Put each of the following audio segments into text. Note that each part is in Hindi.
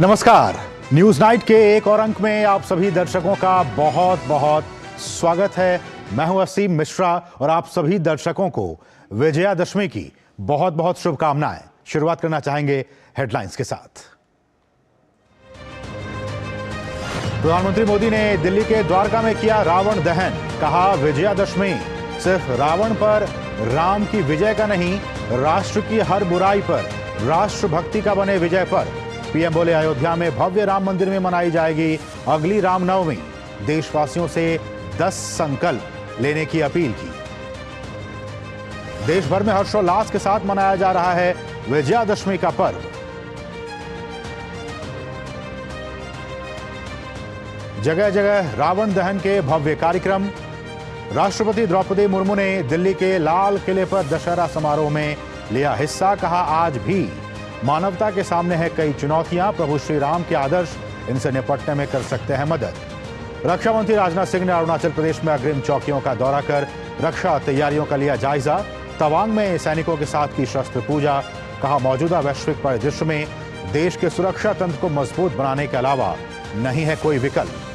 नमस्कार। न्यूज नाइट के एक और अंक में आप सभी दर्शकों का बहुत बहुत स्वागत है। मैं हूं असीम मिश्रा और आप सभी दर्शकों को विजयादशमी की बहुत बहुत शुभकामनाएं। शुरुआत करना चाहेंगे हेडलाइंस के साथ। प्रधानमंत्री मोदी ने दिल्ली के द्वारका में किया रावण दहन। कहा, विजयादशमी सिर्फ रावण पर राम की विजय का नहीं, राष्ट्र की हर बुराई पर राष्ट्रभक्ति का बने विजय पर। पीएम बोले, अयोध्या में भव्य राम मंदिर में मनाई जाएगी अगली रामनवमी। देशवासियों से 10 संकल्प लेने की अपील की। देश भर में हर्षोल्लास के साथ मनाया जा रहा है विजयादशमी का पर्व। जगह जगह रावण दहन के भव्य कार्यक्रम। राष्ट्रपति द्रौपदी मुर्मू ने दिल्ली के लाल किले पर दशहरा समारोह में लिया हिस्सा। कहा, आज भी मानवता के सामने है कई चुनौतियां, प्रभु श्री राम के आदर्श इनसे निपटने में कर सकते हैं मदद। रक्षा मंत्री राजनाथ सिंह ने अरुणाचल प्रदेश में अग्रिम चौकियों का दौरा कर रक्षा तैयारियों का लिया जायजा। तवांग में सैनिकों के साथ की शस्त्र पूजा। कहा, मौजूदा वैश्विक परिदृश्य में देश के सुरक्षा तंत्र को मजबूत बनाने के अलावा नहीं है कोई विकल्प।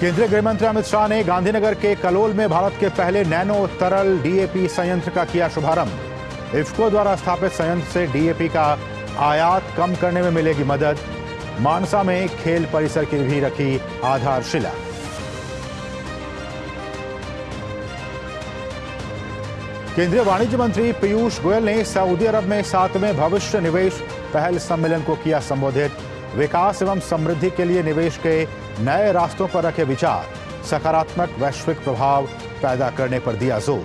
केंद्रीय गृह मंत्री अमित शाह ने गांधीनगर के कलोल में भारत के पहले नैनो तरल डीएपी संयंत्र का किया शुभारंभ। इफ्को द्वारा स्थापित संयंत्र से डीएपी का आयात कम करने में मिलेगी मदद। मानसा में खेल परिसर की भी रखी आधारशिला। केंद्रीय वाणिज्य मंत्री पीयूष गोयल ने सऊदी अरब में 7वें भविष्य निवेश पहल सम्मेलन को किया संबोधित। विकास एवं समृद्धि के लिए निवेश के नए रास्तों पर रखे विचार। सकारात्मक वैश्विक प्रभाव पैदा करने पर दिया जोर।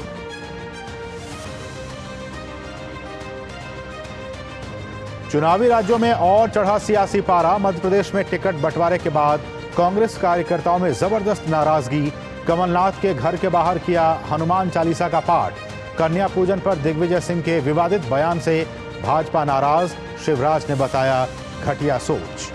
चुनावी राज्यों में और चढ़ा सियासी पारा। मध्य प्रदेश में टिकट बंटवारे के बाद कांग्रेस कार्यकर्ताओं में जबरदस्त नाराजगी। कमलनाथ के घर के बाहर किया हनुमान चालीसा का पाठ। कन्या पूजन पर दिग्विजय सिंह के विवादित बयान से भाजपा नाराज। शिवराज ने बताया घटिया सोच।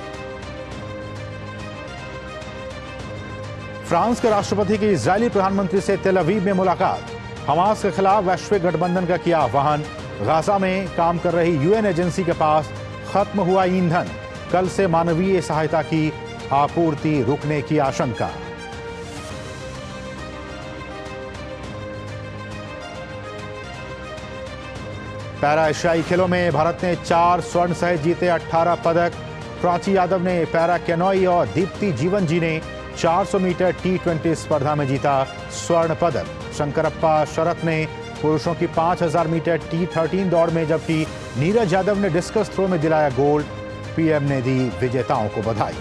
फ्रांस के राष्ट्रपति की इजरायली प्रधानमंत्री से तेल अवीव में मुलाकात। हमास के खिलाफ वैश्विक गठबंधन का किया आह्वान। गाजा में काम कर रही यूएन एजेंसी के पास खत्म हुआ ईंधन। कल से मानवीय सहायता की आपूर्ति रुकने की आशंका। पैरा एशियाई खेलों में भारत ने 4 स्वर्ण सहित जीते 18 पदक। प्राची यादव ने पैरा कैनोई और दीप्ति जीवनजी ने 400 मीटर T20 स्पर्धा में जीता स्वर्ण पदक। शंकरप्पा शरत ने पुरुषों की 5000 मीटर T13 दौड़ में, जबकि नीरज यादव ने डिस्कस थ्रो में दिलाया गोल्ड। पीएम ने दी विजेताओं को बधाई।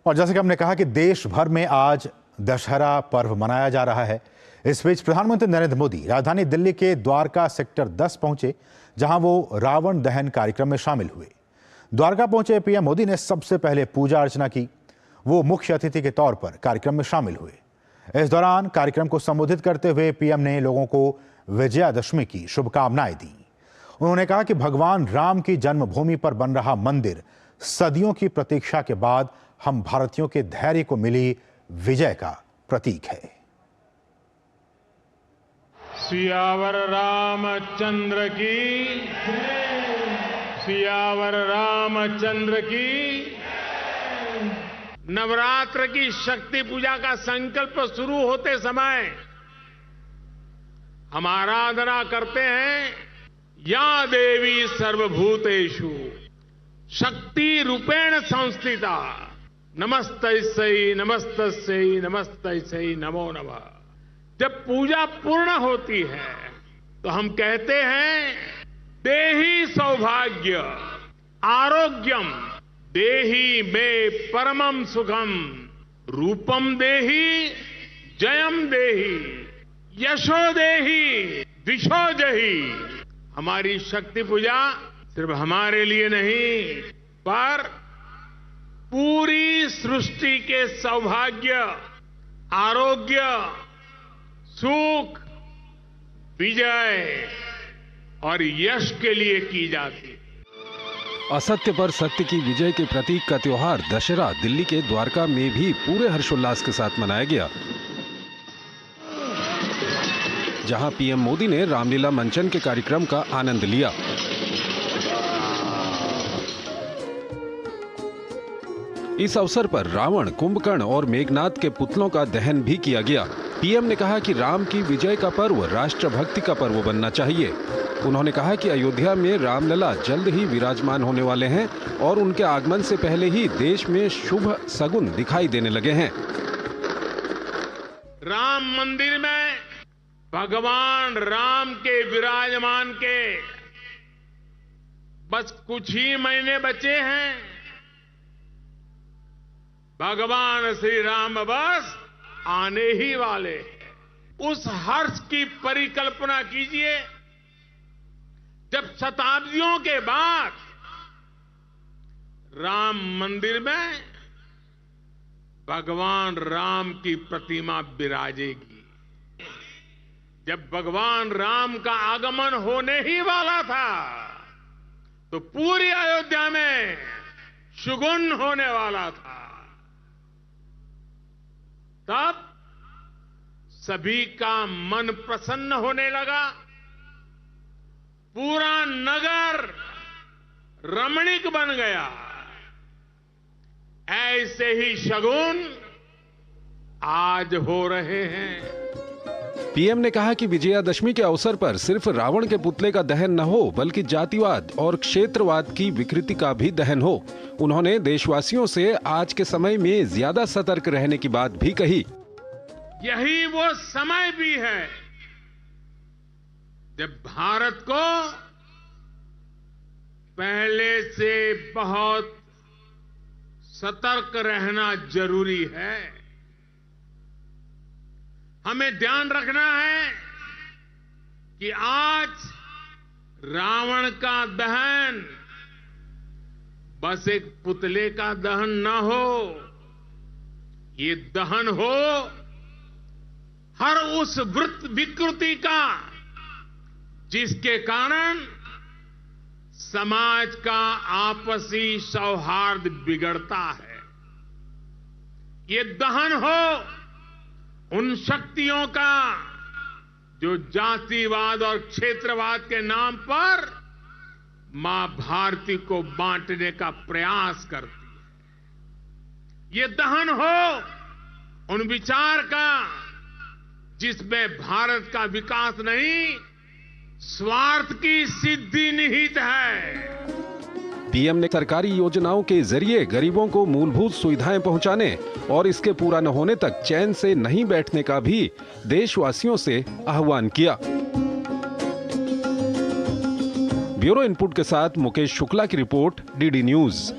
और जैसे कि हमने कहा कि देश भर में आज दशहरा पर्व मनाया जा रहा है। इस बीच प्रधानमंत्री नरेंद्र मोदी राजधानी दिल्ली के द्वारका सेक्टर 10 पहुंचे, जहां वो रावण दहन कार्यक्रम में शामिल हुए। द्वारका पहुंचे पीएम मोदी ने सबसे पहले पूजा अर्चना की। वो मुख्य अतिथि के तौर पर कार्यक्रम में शामिल हुए। इस दौरान कार्यक्रम को संबोधित करते हुए पीएम ने लोगों को विजयादशमी की शुभकामनाएं दी। उन्होंने कहा कि भगवान राम की जन्मभूमि पर बन रहा मंदिर सदियों की प्रतीक्षा के बाद हम भारतीयों के धैर्य को मिली विजय का प्रतीक है। सियावर रामचंद्र की, सियावर रामचंद्र की। नवरात्र की शक्ति पूजा का संकल्प शुरू होते समय हम आराधना करते हैं, या देवी सर्वभूतेषु शक्ति रूपेण संस्थिता नमस्तस्यै नमस्तस्यै नमस्तस्यै नमो नमः। जब पूजा पूर्ण होती है तो हम कहते हैं, देहि सौभाग्य आरोग्यम देहि मे परमम सुखम रूपम देहि जयम देहि यशो देहि दिशो जहि। हमारी शक्ति पूजा सिर्फ हमारे लिए नहीं, पर पूरी सृष्टि के सौभाग्य, आरोग्य, सुख, विजय और यश के लिए की जाती। असत्य पर सत्य की विजय के प्रतीक का त्योहार दशहरा दिल्ली के द्वारका में भी पूरे हर्षोल्लास के साथ मनाया गया, जहां पीएम मोदी ने रामलीला मंचन के कार्यक्रम का आनंद लिया। इस अवसर पर रावण, कुंभकर्ण और मेघनाद के पुतलों का दहन भी किया गया। पीएम ने कहा कि राम की विजय का पर्व राष्ट्रभक्ति का पर्व बनना चाहिए। उन्होंने कहा कि अयोध्या में रामलला जल्द ही विराजमान होने वाले हैं और उनके आगमन से पहले ही देश में शुभ सगुन दिखाई देने लगे हैं। राम मंदिर में भगवान राम के विराजमान के बस कुछ ही महीने बचे हैं। भगवान श्री राम बस आने ही वाले हैं। उस हर्ष की परिकल्पना कीजिए जब शताब्दियों के बाद राम मंदिर में भगवान राम की प्रतिमा विराजेगी। जब भगवान राम का आगमन होने ही वाला था तो पूरी अयोध्या में शगुन होने वाला था। तब सभी का मन प्रसन्न होने लगा, पूरा नगर रमणीक बन गया। ऐसे ही शगुन आज हो रहे हैं। पीएम ने कहा कि विजयादशमी के अवसर पर सिर्फ रावण के पुतले का दहन न हो, बल्कि जातिवाद और क्षेत्रवाद की विकृति का भी दहन हो। उन्होंने देशवासियों से आज के समय में ज्यादा सतर्क रहने की बात भी कही। यही वो समय भी है जब भारत को पहले से बहुत सतर्क रहना जरूरी है। हमें ध्यान रखना है कि आज रावण का दहन बस एक पुतले का दहन न हो, ये दहन हो हर उस विकृति का जिसके कारण समाज का आपसी सौहार्द बिगड़ता है। ये दहन हो उन शक्तियों का जो जातिवाद और क्षेत्रवाद के नाम पर मां भारती को बांटने का प्रयास करती है। ये दहन हो उन विचार का जिसमें भारत का विकास नहीं, स्वार्थ की सिद्धि निहित है। पीएम ने सरकारी योजनाओं के जरिए गरीबों को मूलभूत सुविधाएं पहुंचाने और इसके पूरा न होने तक चैन से नहीं बैठने का भी देशवासियों से आह्वान किया। ब्यूरो इनपुट के साथ मुकेश शुक्ला की रिपोर्ट, डीडी न्यूज।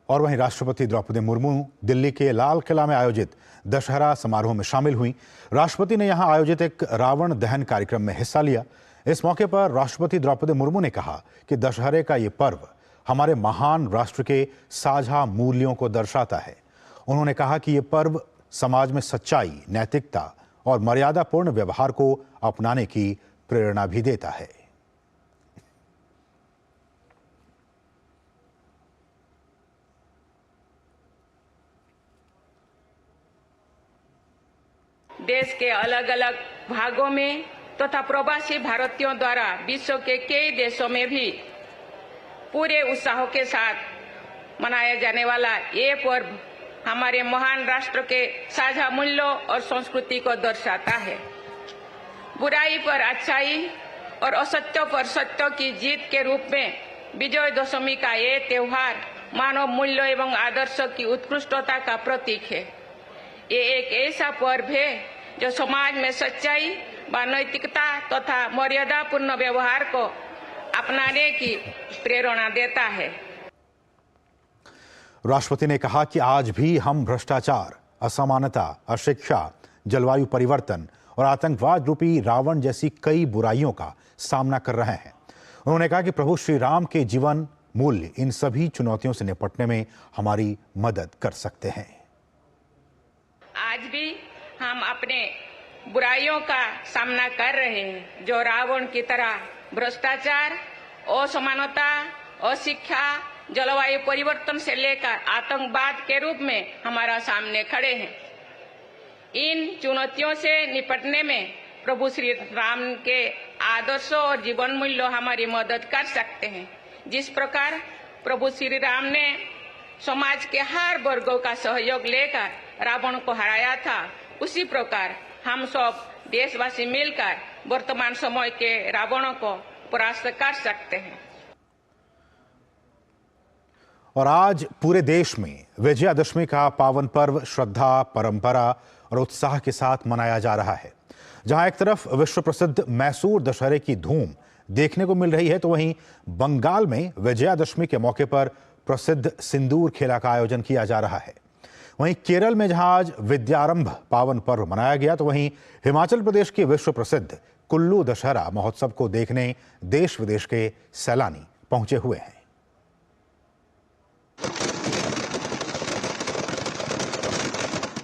और वहीं राष्ट्रपति द्रौपदी मुर्मू दिल्ली के लाल किला में आयोजित दशहरा समारोह में शामिल हुई। राष्ट्रपति ने यहां आयोजित एक रावण दहन कार्यक्रम में हिस्सा लिया। इस मौके पर राष्ट्रपति द्रौपदी मुर्मू ने कहा कि दशहरे का ये पर्व हमारे महान राष्ट्र के साझा मूल्यों को दर्शाता है। उन्होंने कहा कि ये पर्व समाज में सच्चाई, नैतिकता और मर्यादापूर्ण व्यवहार को अपनाने की प्रेरणा भी देता है। देश के अलग अलग भागों में तथा प्रवासी भारतीयों द्वारा विश्व के कई देशों में भी पूरे उत्साह के साथ मनाया जाने वाला ये पर्व हमारे महान राष्ट्र के साझा मूल्यों और संस्कृति को दर्शाता है। बुराई पर अच्छाई और असत्य पर सत्य की जीत के रूप में विजयदशमी का ये त्योहार मानव मूल्यों एवं आदर्शों की उत्कृष्टता का प्रतीक है। ये एक ऐसा पर्व है जो समाज में सच्चाई व नैतिकता तथा मर्यादापूर्ण व्यवहार को अपनाने की प्रेरणा देता है। राष्ट्रपति ने कहा कि आज भी हम भ्रष्टाचार, असमानता, अशिक्षा, जलवायु परिवर्तन और आतंकवाद रूपी रावण जैसी कई बुराइयों का सामना कर रहे हैं। उन्होंने कहा कि प्रभु श्री राम के जीवन मूल्य इन सभी चुनौतियों से निपटने में हमारी मदद कर सकते हैं। आज भी हम अपने बुराइयों का सामना कर रहे हैं, जो रावण की तरह भ्रष्टाचार, असमानता, अशिक्षा, जलवायु परिवर्तन से लेकर आतंकवाद के रूप में हमारा सामने खड़े हैं। इन चुनौतियों से निपटने में प्रभु श्री राम के आदर्शों और जीवन मूल्यों हमारी मदद कर सकते हैं। जिस प्रकार प्रभु श्री राम ने समाज के हर वर्गों का सहयोग लेकर रावण को हराया था, उसी प्रकार हम सब देशवासी मिलकर वर्तमान समय के रावणों को परास्त कर सकते हैं। और आज पूरे देश में विजयादशमी का पावन पर्व श्रद्धा, परंपरा और उत्साह के साथ मनाया जा रहा है। जहां एक तरफ विश्व प्रसिद्ध मैसूर दशहरे की धूम देखने को मिल रही है, तो वहीं बंगाल में विजयादशमी के मौके पर प्रसिद्ध सिंदूर खेला का आयोजन किया जा रहा है। वहीं केरल में जहां आज विद्यारंभ पावन पर्व मनाया गया, तो वहीं हिमाचल प्रदेश के विश्व प्रसिद्ध कुल्लू दशहरा महोत्सव को देखने देश विदेश के सैलानी पहुंचे हुए हैं।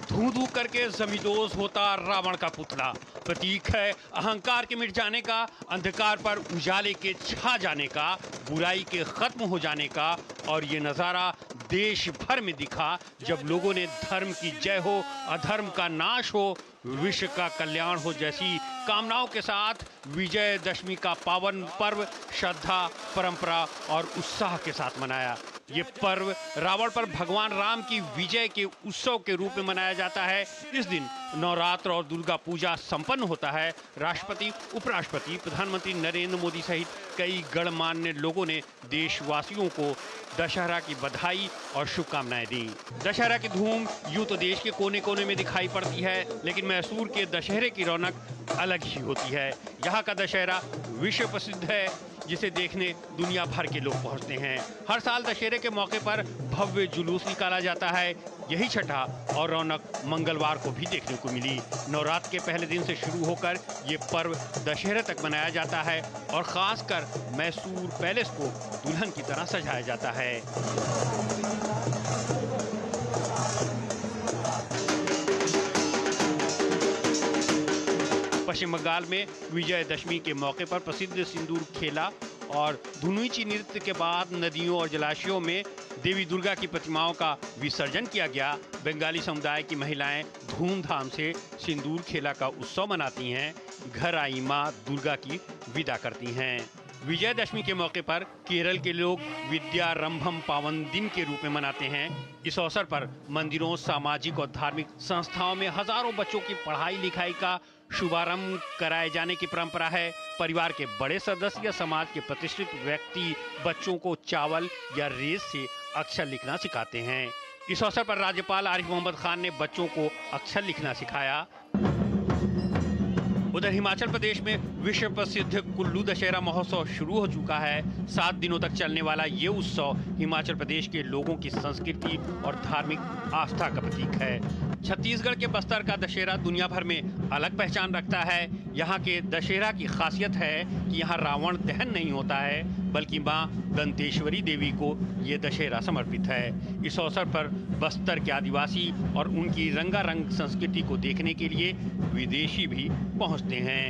धू-धू करके जमींदोज होता रावण का पुतला, प्रतीक है अहंकार के मिट जाने का, अंधकार पर उजाले के छा जाने का, बुराई के खत्म हो जाने का। और ये नजारा देश भर में दिखा जब लोगों ने धर्म की जय हो, अधर्म का नाश हो, विश्व का कल्याण हो जैसी कामनाओं के साथ विजयदशमी का पावन पर्व श्रद्धा, परंपरा और उत्साह के साथ मनाया। ये पर्व रावण पर भगवान राम की विजय के उत्सव के रूप में मनाया जाता है। इस दिन नवरात्र और दुर्गा पूजा संपन्न होता है। राष्ट्रपति, उपराष्ट्रपति, प्रधानमंत्री नरेंद्र मोदी सहित कई गणमान्य लोगों ने देशवासियों को दशहरा की बधाई और शुभकामनाएं दी। दशहरा की धूम यूं तो देश के कोने कोने में दिखाई पड़ती है, लेकिन मैसूर के दशहरे की रौनक अलग ही होती है। यहाँ का दशहरा विश्व प्रसिद्ध है, जिसे देखने दुनिया भर के लोग पहुंचते हैं। हर साल दशहरे के मौके पर भव्य जुलूस निकाला जाता है। यही छठा और रौनक मंगलवार को भी देखने को मिली। नवरात्र के पहले दिन से शुरू होकर ये पर्व दशहरे तक मनाया जाता है और खासकर मैसूर पैलेस को दुल्हन की तरह सजाया जाता है। पश्चिम बंगाल में विजयदशमी के मौके पर प्रसिद्ध सिंदूर खेला और धुनुची नृत्य के बाद नदियों और जलाशयों में देवी दुर्गा की प्रतिमाओं का विसर्जन किया गया। बंगाली समुदाय की महिलाएं धूमधाम से सिंदूर खेला का उत्सव मनाती हैं, घर आई मां दुर्गा की विदा करती हैं। विजयदशमी के मौके पर केरल के लोग विद्यारंभम पावन दिन के रूप में मनाते हैं। इस अवसर पर मंदिरों, सामाजिक और धार्मिक संस्थाओं में हजारों बच्चों की पढ़ाई लिखाई का शुभारंभ कराए जाने की परंपरा है। परिवार के बड़े सदस्य या समाज के प्रतिष्ठित व्यक्ति बच्चों को चावल या रेत से अक्षर लिखना सिखाते हैं। इस अवसर पर राज्यपाल आरिफ मोहम्मद खान ने बच्चों को अक्षर लिखना सिखाया। उधर हिमाचल प्रदेश में विश्व प्रसिद्ध कुल्लू दशहरा महोत्सव शुरू हो चुका है। 7 दिनों तक चलने वाला ये उत्सव हिमाचल प्रदेश के लोगों की संस्कृति और धार्मिक आस्था का प्रतीक है। छत्तीसगढ़ के बस्तर का दशहरा दुनिया भर में अलग पहचान रखता है। यहाँ के दशहरा की खासियत है कि यहाँ रावण दहन नहीं होता है, बल्कि मां दंतेश्वरी देवी को ये दशहरा समर्पित है। इस अवसर पर बस्तर के आदिवासी और उनकी रंगारंग संस्कृति को देखने के लिए विदेशी भी पहुंचते हैं।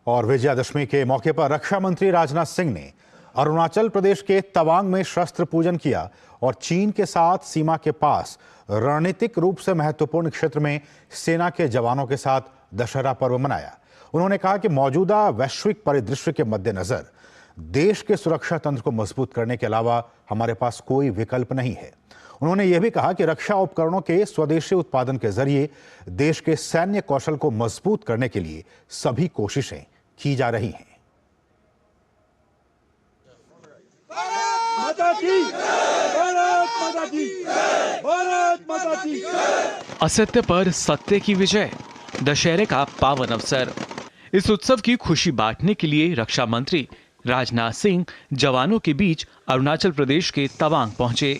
और विजयादशमी के मौके पर रक्षा मंत्री राजनाथ सिंह ने अरुणाचल प्रदेश के तवांग में शस्त्र पूजन किया और चीन के साथ सीमा के पास रणनीतिक रूप से महत्वपूर्ण क्षेत्र में सेना के जवानों के साथ दशहरा पर्व मनाया। उन्होंने कहा कि मौजूदा वैश्विक परिदृश्य के मद्देनजर देश के सुरक्षा तंत्र को मजबूत करने के अलावा हमारे पास कोई विकल्प नहीं है। उन्होंने यह भी कहा कि रक्षा उपकरणों के स्वदेशी उत्पादन के जरिए देश के सैन्य कौशल को मजबूत करने के लिए सभी कोशिशें की जा रही हैं। असत्य पर सत्य की विजय, दशहरे का पावन अवसर। इस उत्सव की खुशी बांटने के लिए रक्षा मंत्री राजनाथ सिंह जवानों के बीच अरुणाचल प्रदेश के तवांग पहुंचे।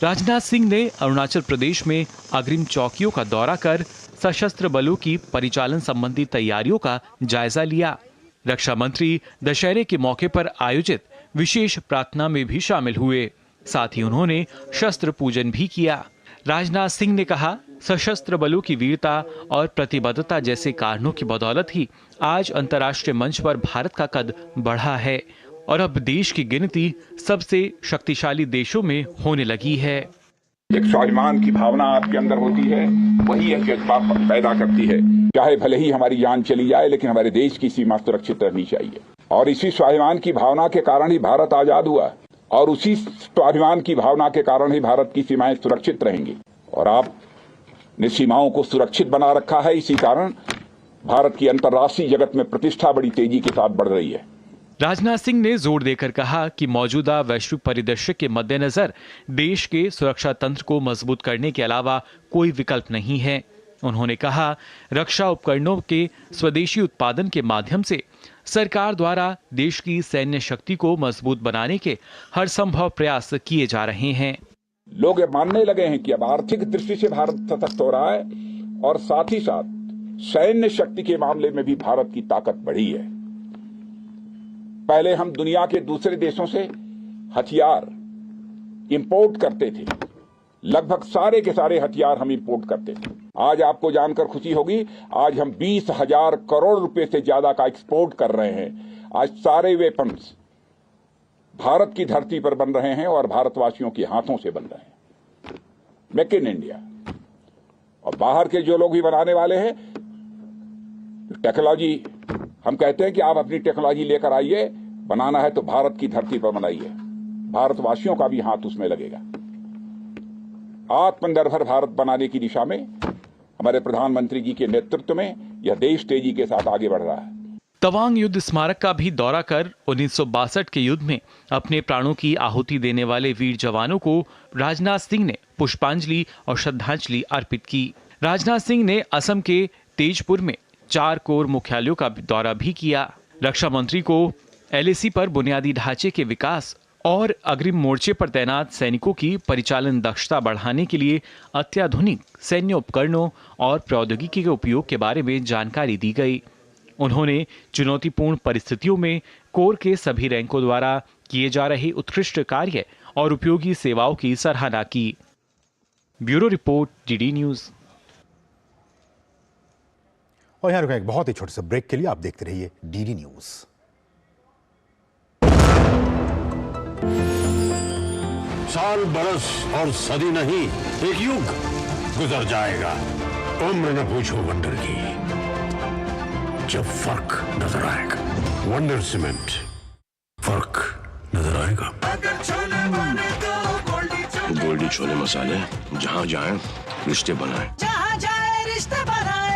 राजनाथ सिंह ने अरुणाचल प्रदेश में अग्रिम चौकियों का दौरा कर सशस्त्र बलों की परिचालन संबंधी तैयारियों का जायजा लिया। रक्षा मंत्री दशहरे के मौके पर आयोजित विशेष प्रार्थना में भी शामिल हुए। साथ ही उन्होंने शस्त्र पूजन भी किया। राजनाथ सिंह ने कहा, सशस्त्र बलों की वीरता और प्रतिबद्धता जैसे कारणों की बदौलत ही आज अंतर्राष्ट्रीय मंच पर भारत का कद बढ़ा है और अब देश की गिनती सबसे शक्तिशाली देशों में होने लगी है। एक स्वाभिमान की भावना आपके अंदर होती है, वही एक जज्बा पैदा करती है। चाहे भले ही हमारी जान चली जाए, लेकिन हमारे देश की सीमा सुरक्षित रहनी चाहिए। और इसी स्वाभिमान की भावना के कारण ही भारत आजाद हुआ और उसी स्वाभिमान की भावना के कारण ही भारत की सीमाएं सुरक्षित रहेंगी। और आपने सीमाओं को सुरक्षित बना रखा है, इसी कारण भारत की अंतर्राष्ट्रीय जगत में प्रतिष्ठा बड़ी तेजी के साथ बढ़ रही है। राजनाथ सिंह ने जोर देकर कहा कि मौजूदा वैश्विक परिदृश्य के मद्देनजर देश के सुरक्षा तंत्र को मजबूत करने के अलावा कोई विकल्प नहीं है। उन्होंने कहा, रक्षा उपकरणों के स्वदेशी उत्पादन के माध्यम से सरकार द्वारा देश की सैन्य शक्ति को मजबूत बनाने के हर संभव प्रयास किए जा रहे हैं। लोग ये मानने लगे हैं कि अब आर्थिक दृष्टि से भारत सशक्त हो रहा है और साथ ही साथ सैन्य शक्ति के मामले में भी भारत की ताकत बढ़ी है। पहले हम दुनिया के दूसरे देशों से हथियार इंपोर्ट करते थे, लगभग सारे के सारे हथियार हम इंपोर्ट करते थे। आज आपको जानकर खुशी होगी, आज हम 20,000 करोड़ रुपए से ज्यादा का एक्सपोर्ट कर रहे हैं। आज सारे वेपन्स भारत की धरती पर बन रहे हैं और भारतवासियों के हाथों से बन रहे हैं। Make in India. और बाहर के जो लोग भी बनाने वाले हैं, टेक्नोलॉजी, हम कहते हैं कि आप अपनी टेक्नोलॉजी लेकर आइए, बनाना है तो भारत की धरती पर बनाइए। भारतवासियों का भी हाथ उसमें लगेगा। आत्मनिर्भर भारत बनाने की दिशा में हमारे प्रधानमंत्री जी के नेतृत्व में यह देश तेजी के साथ आगे बढ़ रहा है। तवांग युद्ध स्मारक का भी दौरा कर 1962 के युद्ध में अपने प्राणों की आहुति देने वाले वीर जवानों को राजनाथ सिंह ने पुष्पांजलि और श्रद्धांजलि अर्पित की। राजनाथ सिंह ने असम के तेजपुर में 4 कोर मुख्यालयों का दौरा भी किया। रक्षा मंत्री को LAC पर बुनियादी ढांचे के विकास और अग्रिम मोर्चे पर तैनात सैनिकों की परिचालन दक्षता बढ़ाने के लिए अत्याधुनिक सैन्य उपकरणों और प्रौद्योगिकी के उपयोग के बारे में जानकारी दी गई। उन्होंने चुनौतीपूर्ण परिस्थितियों में कोर के सभी रैंकों द्वारा किए जा रहे उत्कृष्ट कार्य और उपयोगी सेवाओं की सराहना की। Bureau report, DD news. और यहाँ रुकें एक बहुत ही छोटे से ब्रेक के लिए। आप देखते रहिए DD न्यूज। साल, बरस और सदी नहीं, एक युग गुजर जाएगा। उम्र न पूछो वंडर की, जब फर्क नजर आएगा। वंडर सीमेंट, फर्क नजर आएगा। गोल्डी छोले मसाले, जहाँ जाए रिश्ते बनाए, जहाँ जाए रिश्ते बनाए,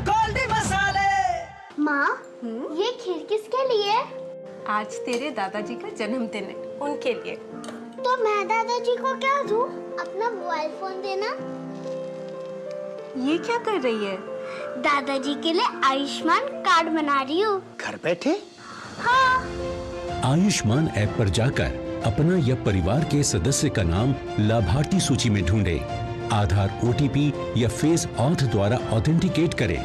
गोल्डी मसाले। माँ, ये खीर किसके लिए? आज तेरे दादाजी का जन्मदिन है, उनके लिए। तो मैं दादाजी को क्या दूँ? अपना मोबाइल फोन देना। ये क्या कर रही है? दादाजी के लिए आयुष्मान कार्ड बना रही हूँ। घर बैठे? हाँ। आयुष्मान ऐप पर जाकर अपना या परिवार के सदस्य का नाम लाभार्थी सूची में ढूंढे, आधार, OTP या फेस ऑथ द्वारा ऑथेंटिकेट करें,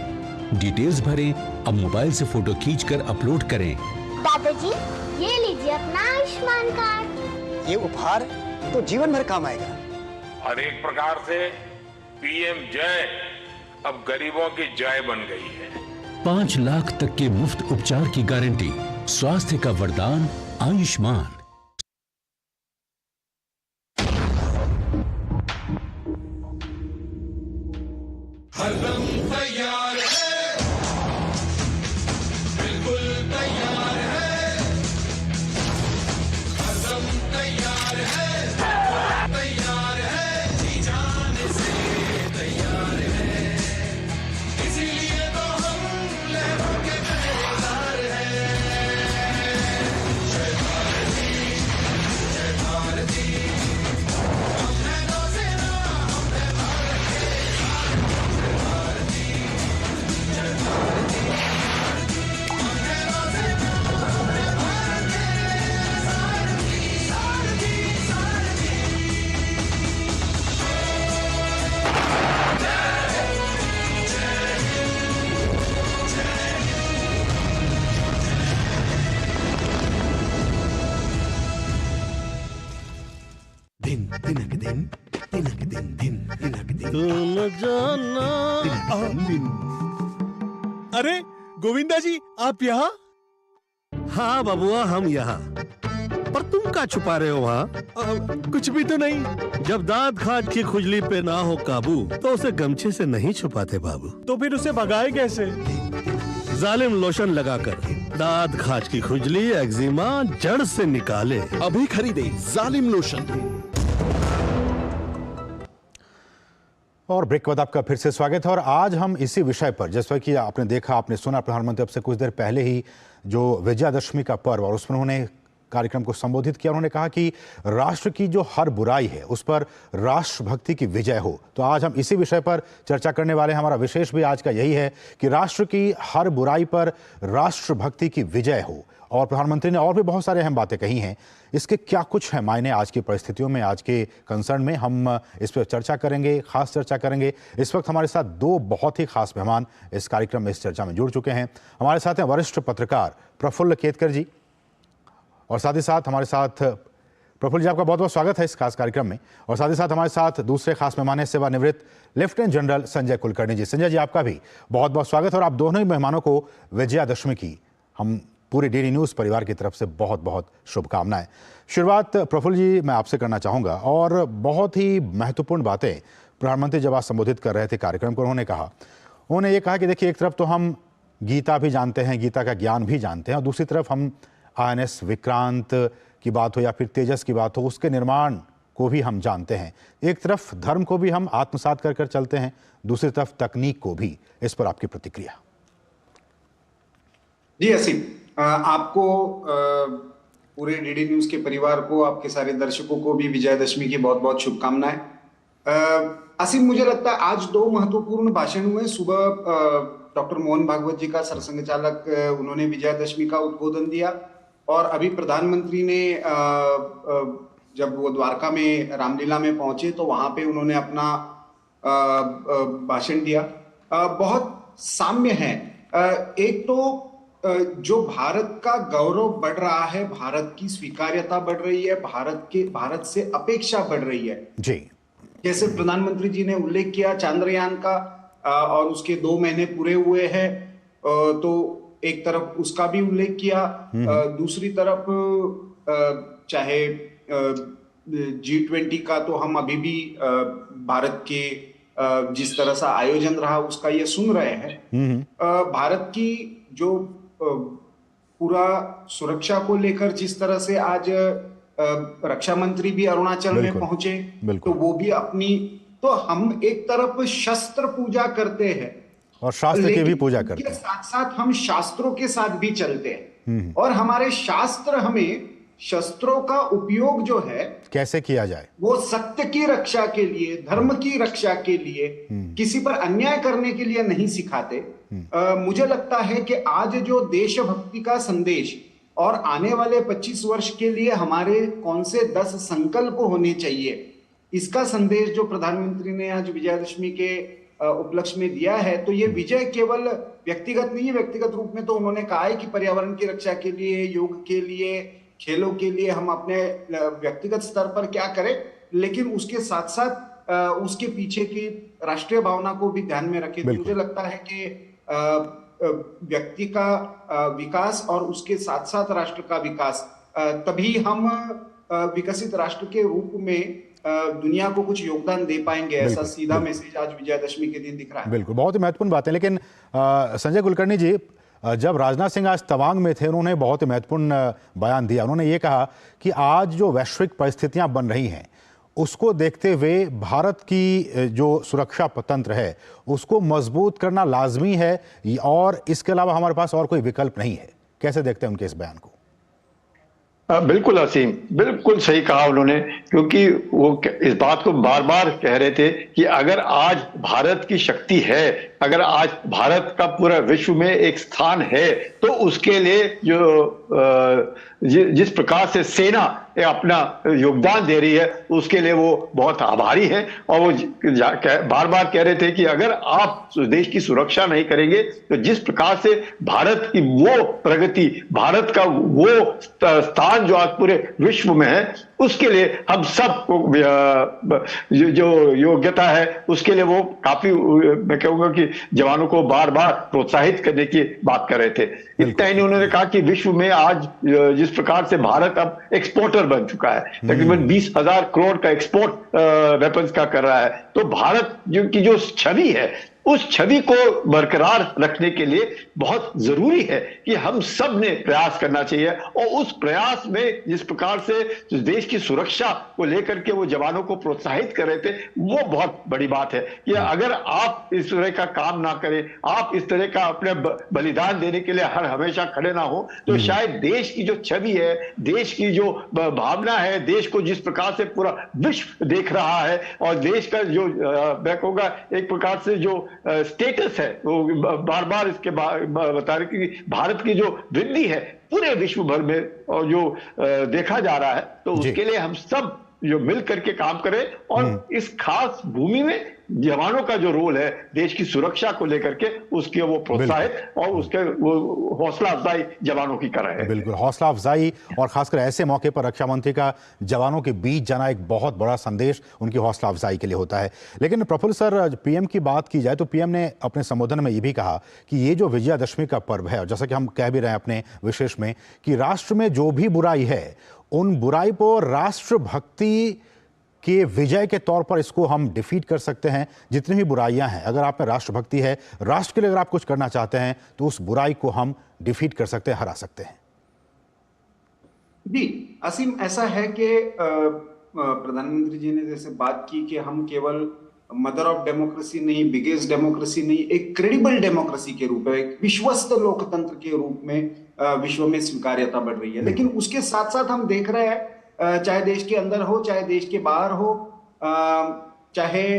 डिटेल्स भरें। अब मोबाइल से फोटो खींचकर अपलोड करें। दादाजी, ये लीजिए अपना आयुष्मान कार्ड। ये उपहार तो जीवन भर काम आएगा। और एक प्रकार से PM जय अब गरीबों की जय बन गई है। 5 लाख तक के मुफ्त उपचार की गारंटी, स्वास्थ्य का वरदान आयुष्मान। हरदम तैयार है, बिल्कुल तैयार है, हरदम तैयार है, तैयार है, जी जाने से तैयार है, इसीलिए तो हम लहरों के पहरेदार हैं। जय भारत अरे गोविंदा जी, आप यहाँ? हाँ बबुआ, हम यहाँ। पर तुम क्या छुपा रहे हो वहाँ? कुछ भी तो नहीं। जब दांत खाज की खुजली पे ना हो काबू तो उसे गमछे से नहीं छुपाते बाबू। तो फिर उसे भगाए कैसे? जालिम लोशन लगाकर दांत खाज की खुजली एक्जिमा जड़ से निकाले। अभी खरीदे जालिम लोशन। और ब्रेक के बाद आपका फिर से स्वागत है। और आज हम इसी विषय पर, जैसा कि आपने देखा, आपने सुना, प्रधानमंत्री अब से कुछ देर पहले ही जो विजयादशमी का पर्व और उसमें उन्होंने कार्यक्रम को संबोधित किया। उन्होंने कहा कि राष्ट्र की जो हर बुराई है उस पर राष्ट्रभक्ति की विजय हो। तो आज हम इसी विषय पर चर्चा करने वाले हैं। हमारा विशेष भी आज का यही है कि राष्ट्र की हर बुराई पर राष्ट्रभक्ति की विजय हो। और प्रधानमंत्री ने और भी बहुत सारे अहम बातें कही हैं। इसके क्या कुछ है मायने आज की परिस्थितियों में, आज के कंसर्न में, हम इस पर चर्चा करेंगे, खास चर्चा करेंगे। इस वक्त हमारे साथ दो बहुत ही खास मेहमान इस कार्यक्रम में, इस चर्चा में जुड़ चुके हैं। हमारे साथ हैं वरिष्ठ पत्रकार प्रफुल्ल केतकर जी, और साथ ही साथ हमारे साथ प्रफुल्ल जी, आपका बहुत बहुत स्वागत है इस खास कार्यक्रम में। और साथ ही साथ हमारे साथ दूसरे खास मेहमान हैं सेवानिवृत्त लेफ्टिनेंट जनरल संजय कुलकर्णी जी। संजय जी, आपका भी बहुत बहुत स्वागत है। और आप दोनों ही मेहमानों को विजयादशमी की हम पूरे डीडी न्यूज़ परिवार की तरफ से बहुत बहुत शुभकामनाएं। शुरुआत प्रफुल्ल जी मैं आपसे करना चाहूँगा। और बहुत ही महत्वपूर्ण बातें प्रधानमंत्री जब आज संबोधित कर रहे थे कार्यक्रम को, उन्होंने ये कहा कि देखिए, एक तरफ तो हम गीता भी जानते हैं, गीता का ज्ञान भी जानते हैं, और दूसरी तरफ हम INS विक्रांत की बात हो या फिर तेजस की बात हो, उसके निर्माण को भी हम जानते हैं। एक तरफ धर्म को भी हम आत्मसात कर चलते हैं, दूसरी तरफ तकनीक को भी। इस पर आपकी प्रतिक्रिया? जी असीम, आपको, पूरे डीडी न्यूज के परिवार को, आपके सारे दर्शकों को भी विजयादशमी की बहुत बहुत शुभकामनाएं। असीम, मुझे लगता है आज दो महत्वपूर्ण भाषण हुए। सुबह डॉक्टर मोहन भागवत जी का सरसंघचालक, उन्होंने विजयादशमी का उद्बोधन दिया, और अभी प्रधानमंत्री ने जब वो द्वारका में रामलीला में पहुंचे तो वहां पे उन्होंने अपना भाषण दिया। बहुत साम्य है। एक तो जो भारत का गौरव बढ़ रहा है, भारत की स्वीकार्यता बढ़ रही है, भारत से अपेक्षा बढ़ रही है जी। जैसे प्रधानमंत्री जी ने उल्लेख किया चांद्रयान का, और उसके 2 महीने पूरे हुए हैं, तो एक तरफ उसका भी उल्लेख किया। दूसरी तरफ चाहे G20 का तो हम अभी भी भारत के जिस तरह से आयोजन रहा उसका ये सुन रहे हैं। भारत की जो पूरा सुरक्षा को लेकर जिस तरह से आज रक्षा मंत्री भी अरुणाचल में पहुंचे, तो वो भी अपनी, तो हम एक तरफ शस्त्र पूजा करते हैं और शास्त्र की भी पूजा करते हैं, साथ साथ हम शास्त्रों के साथ भी चलते हैं। और हमारे शास्त्र हमें शस्त्रों का उपयोग जो है कैसे किया जाए, वो सत्य की रक्षा के लिए, धर्म की रक्षा के लिए, किसी पर अन्याय करने के लिए नहीं सिखाते। मुझे लगता है कि आज जो देशभक्ति का संदेश और आने वाले 25 वर्ष के लिए हमारे कौन से 10 संकल्प होने चाहिए, इसका संदेश जो प्रधानमंत्री ने आज विजयादशमी के उपलक्ष्य में दिया है, तो ये विजय केवल व्यक्तिगत नहीं है। व्यक्तिगत रूप में तो उन्होंने कहा है कि पर्यावरण की रक्षा के लिए, योग के लिए, खेलों के लिए हम अपने व्यक्तिगत स्तर पर क्या करें, लेकिन उसके साथ साथ उसके पीछे की राष्ट्रीय भावना को भी ध्यान में रखें। मुझे लगता है कि व्यक्ति का विकास और उसके साथ साथ राष्ट्र का विकास, तभी हम विकसित राष्ट्र के रूप में दुनिया को कुछ योगदान दे पाएंगे। ऐसा सीधा मैसेज आज विजयादशमी के दिन दिख रहा है। बिल्कुल, बहुत ही महत्वपूर्ण बात है। लेकिन संजय कुलकर्णी जी, जब राजनाथ सिंह आज तवांग में थे, उन्होंने बहुत ही महत्वपूर्ण बयान दिया। उन्होंने ये कहा कि आज जो वैश्विक परिस्थितियां बन रही हैं, उसको देखते हुए भारत की जो सुरक्षा तंत्र है उसको मजबूत करना लाजमी है, और इसके अलावा हमारे पास और कोई विकल्प नहीं है। कैसे देखते हैं उनके इस बयान को? बिल्कुल असीम, बिल्कुल सही कहा उन्होंने, क्योंकि वो इस बात को बार बार कह रहे थे कि अगर आज भारत की शक्ति है, अगर आज भारत का पूरा विश्व में एक स्थान है, तो उसके लिए जो जिस प्रकार से सेना अपना योगदान दे रही है, उसके लिए वो बहुत आभारी है। और वो बार बार कह रहे थे कि अगर आप देश की सुरक्षा नहीं करेंगे, तो जिस प्रकार से भारत की वो प्रगति, भारत का वो स्थान जो आज पूरे विश्व में है, उसके लिए हम सबको जो योग्यता है उसके लिए वो काफी, मैं कहूंगा कि जवानों को बार बार प्रोत्साहित करने की बात कर रहे थे। इतना ही नहीं, उन्होंने कहा कि विश्व में आज जिस प्रकार से भारत अब एक्सपोर्टर बन चुका है, तकरीबन 20,000 करोड़ का एक्सपोर्ट वेपन्स का कर रहा है, तो भारत की जो छवि है उस छवि को बरकरार रखने के लिए बहुत जरूरी है कि हम सब ने प्रयास करना चाहिए। और उस प्रयास में जिस प्रकार से देश की सुरक्षा को लेकर के वो जवानों को प्रोत्साहित कर रहे थे, वो बहुत बड़ी बात है कि अगर आप इस तरह का काम ना करें, आप इस तरह का अपने बलिदान देने के लिए हर हमेशा खड़े ना हो, तो शायद देश की जो छवि है, देश की जो भावना है, देश को जिस प्रकार से पूरा विश्व देख रहा है और देश का जो मैं कहूंगा एक प्रकार से जो स्टेटस है, वो बार बार इसके बता रहे कि भारत की जो वृद्धि है पूरे विश्व भर में और जो देखा जा रहा है, तो उसके लिए हम सब जो मिल करके काम करें और इस खास भूमि में जवानों का जो रोल है देश की सुरक्षा को लेकर के, उसके वो प्रोत्साहित और उसके वो हौसला अफजाई जवानों की कर रहे हैं। बिल्कुल, हौसला अफजाई और खासकर ऐसे मौके पर रक्षा मंत्री का जवानों के बीच जाना एक बहुत बड़ा संदेश उनकी हौसला अफजाई के लिए होता है। लेकिन प्रफुल्ल सर, पीएम की बात की जाए तो पीएम ने अपने संबोधन में ये भी कहा कि ये जो विजयादशमी का पर्व है, और जैसा कि हम कह भी रहे हैं अपने विशेष में कि राष्ट्र में जो भी बुराई है उन बुराई को राष्ट्रभक्ति के विजय के तौर पर इसको हम डिफीट कर सकते हैं। जितनी भी बुराइयां हैं, अगर आप में राष्ट्रभक्ति है, राष्ट्र के लिए अगर आप कुछ करना चाहते हैं, तो उस बुराई को हम डिफीट कर सकते हैं, हरा सकते हैं। जी असीम, ऐसा है कि प्रधानमंत्री जी ने जैसे बात की कि हम केवल मदर ऑफ डेमोक्रेसी नहीं, बिगेस्ट डेमोक्रेसी नहीं, एक क्रेडिबल डेमोक्रेसी के रूप में, एक विश्वस्त लोकतंत्र के रूप में विश्व में स्वीकार्यता बढ़ रही है। लेकिन उसके साथ साथ हम देख रहे हैं, चाहे देश के अंदर हो, चाहे देश के बाहर हो, चाहे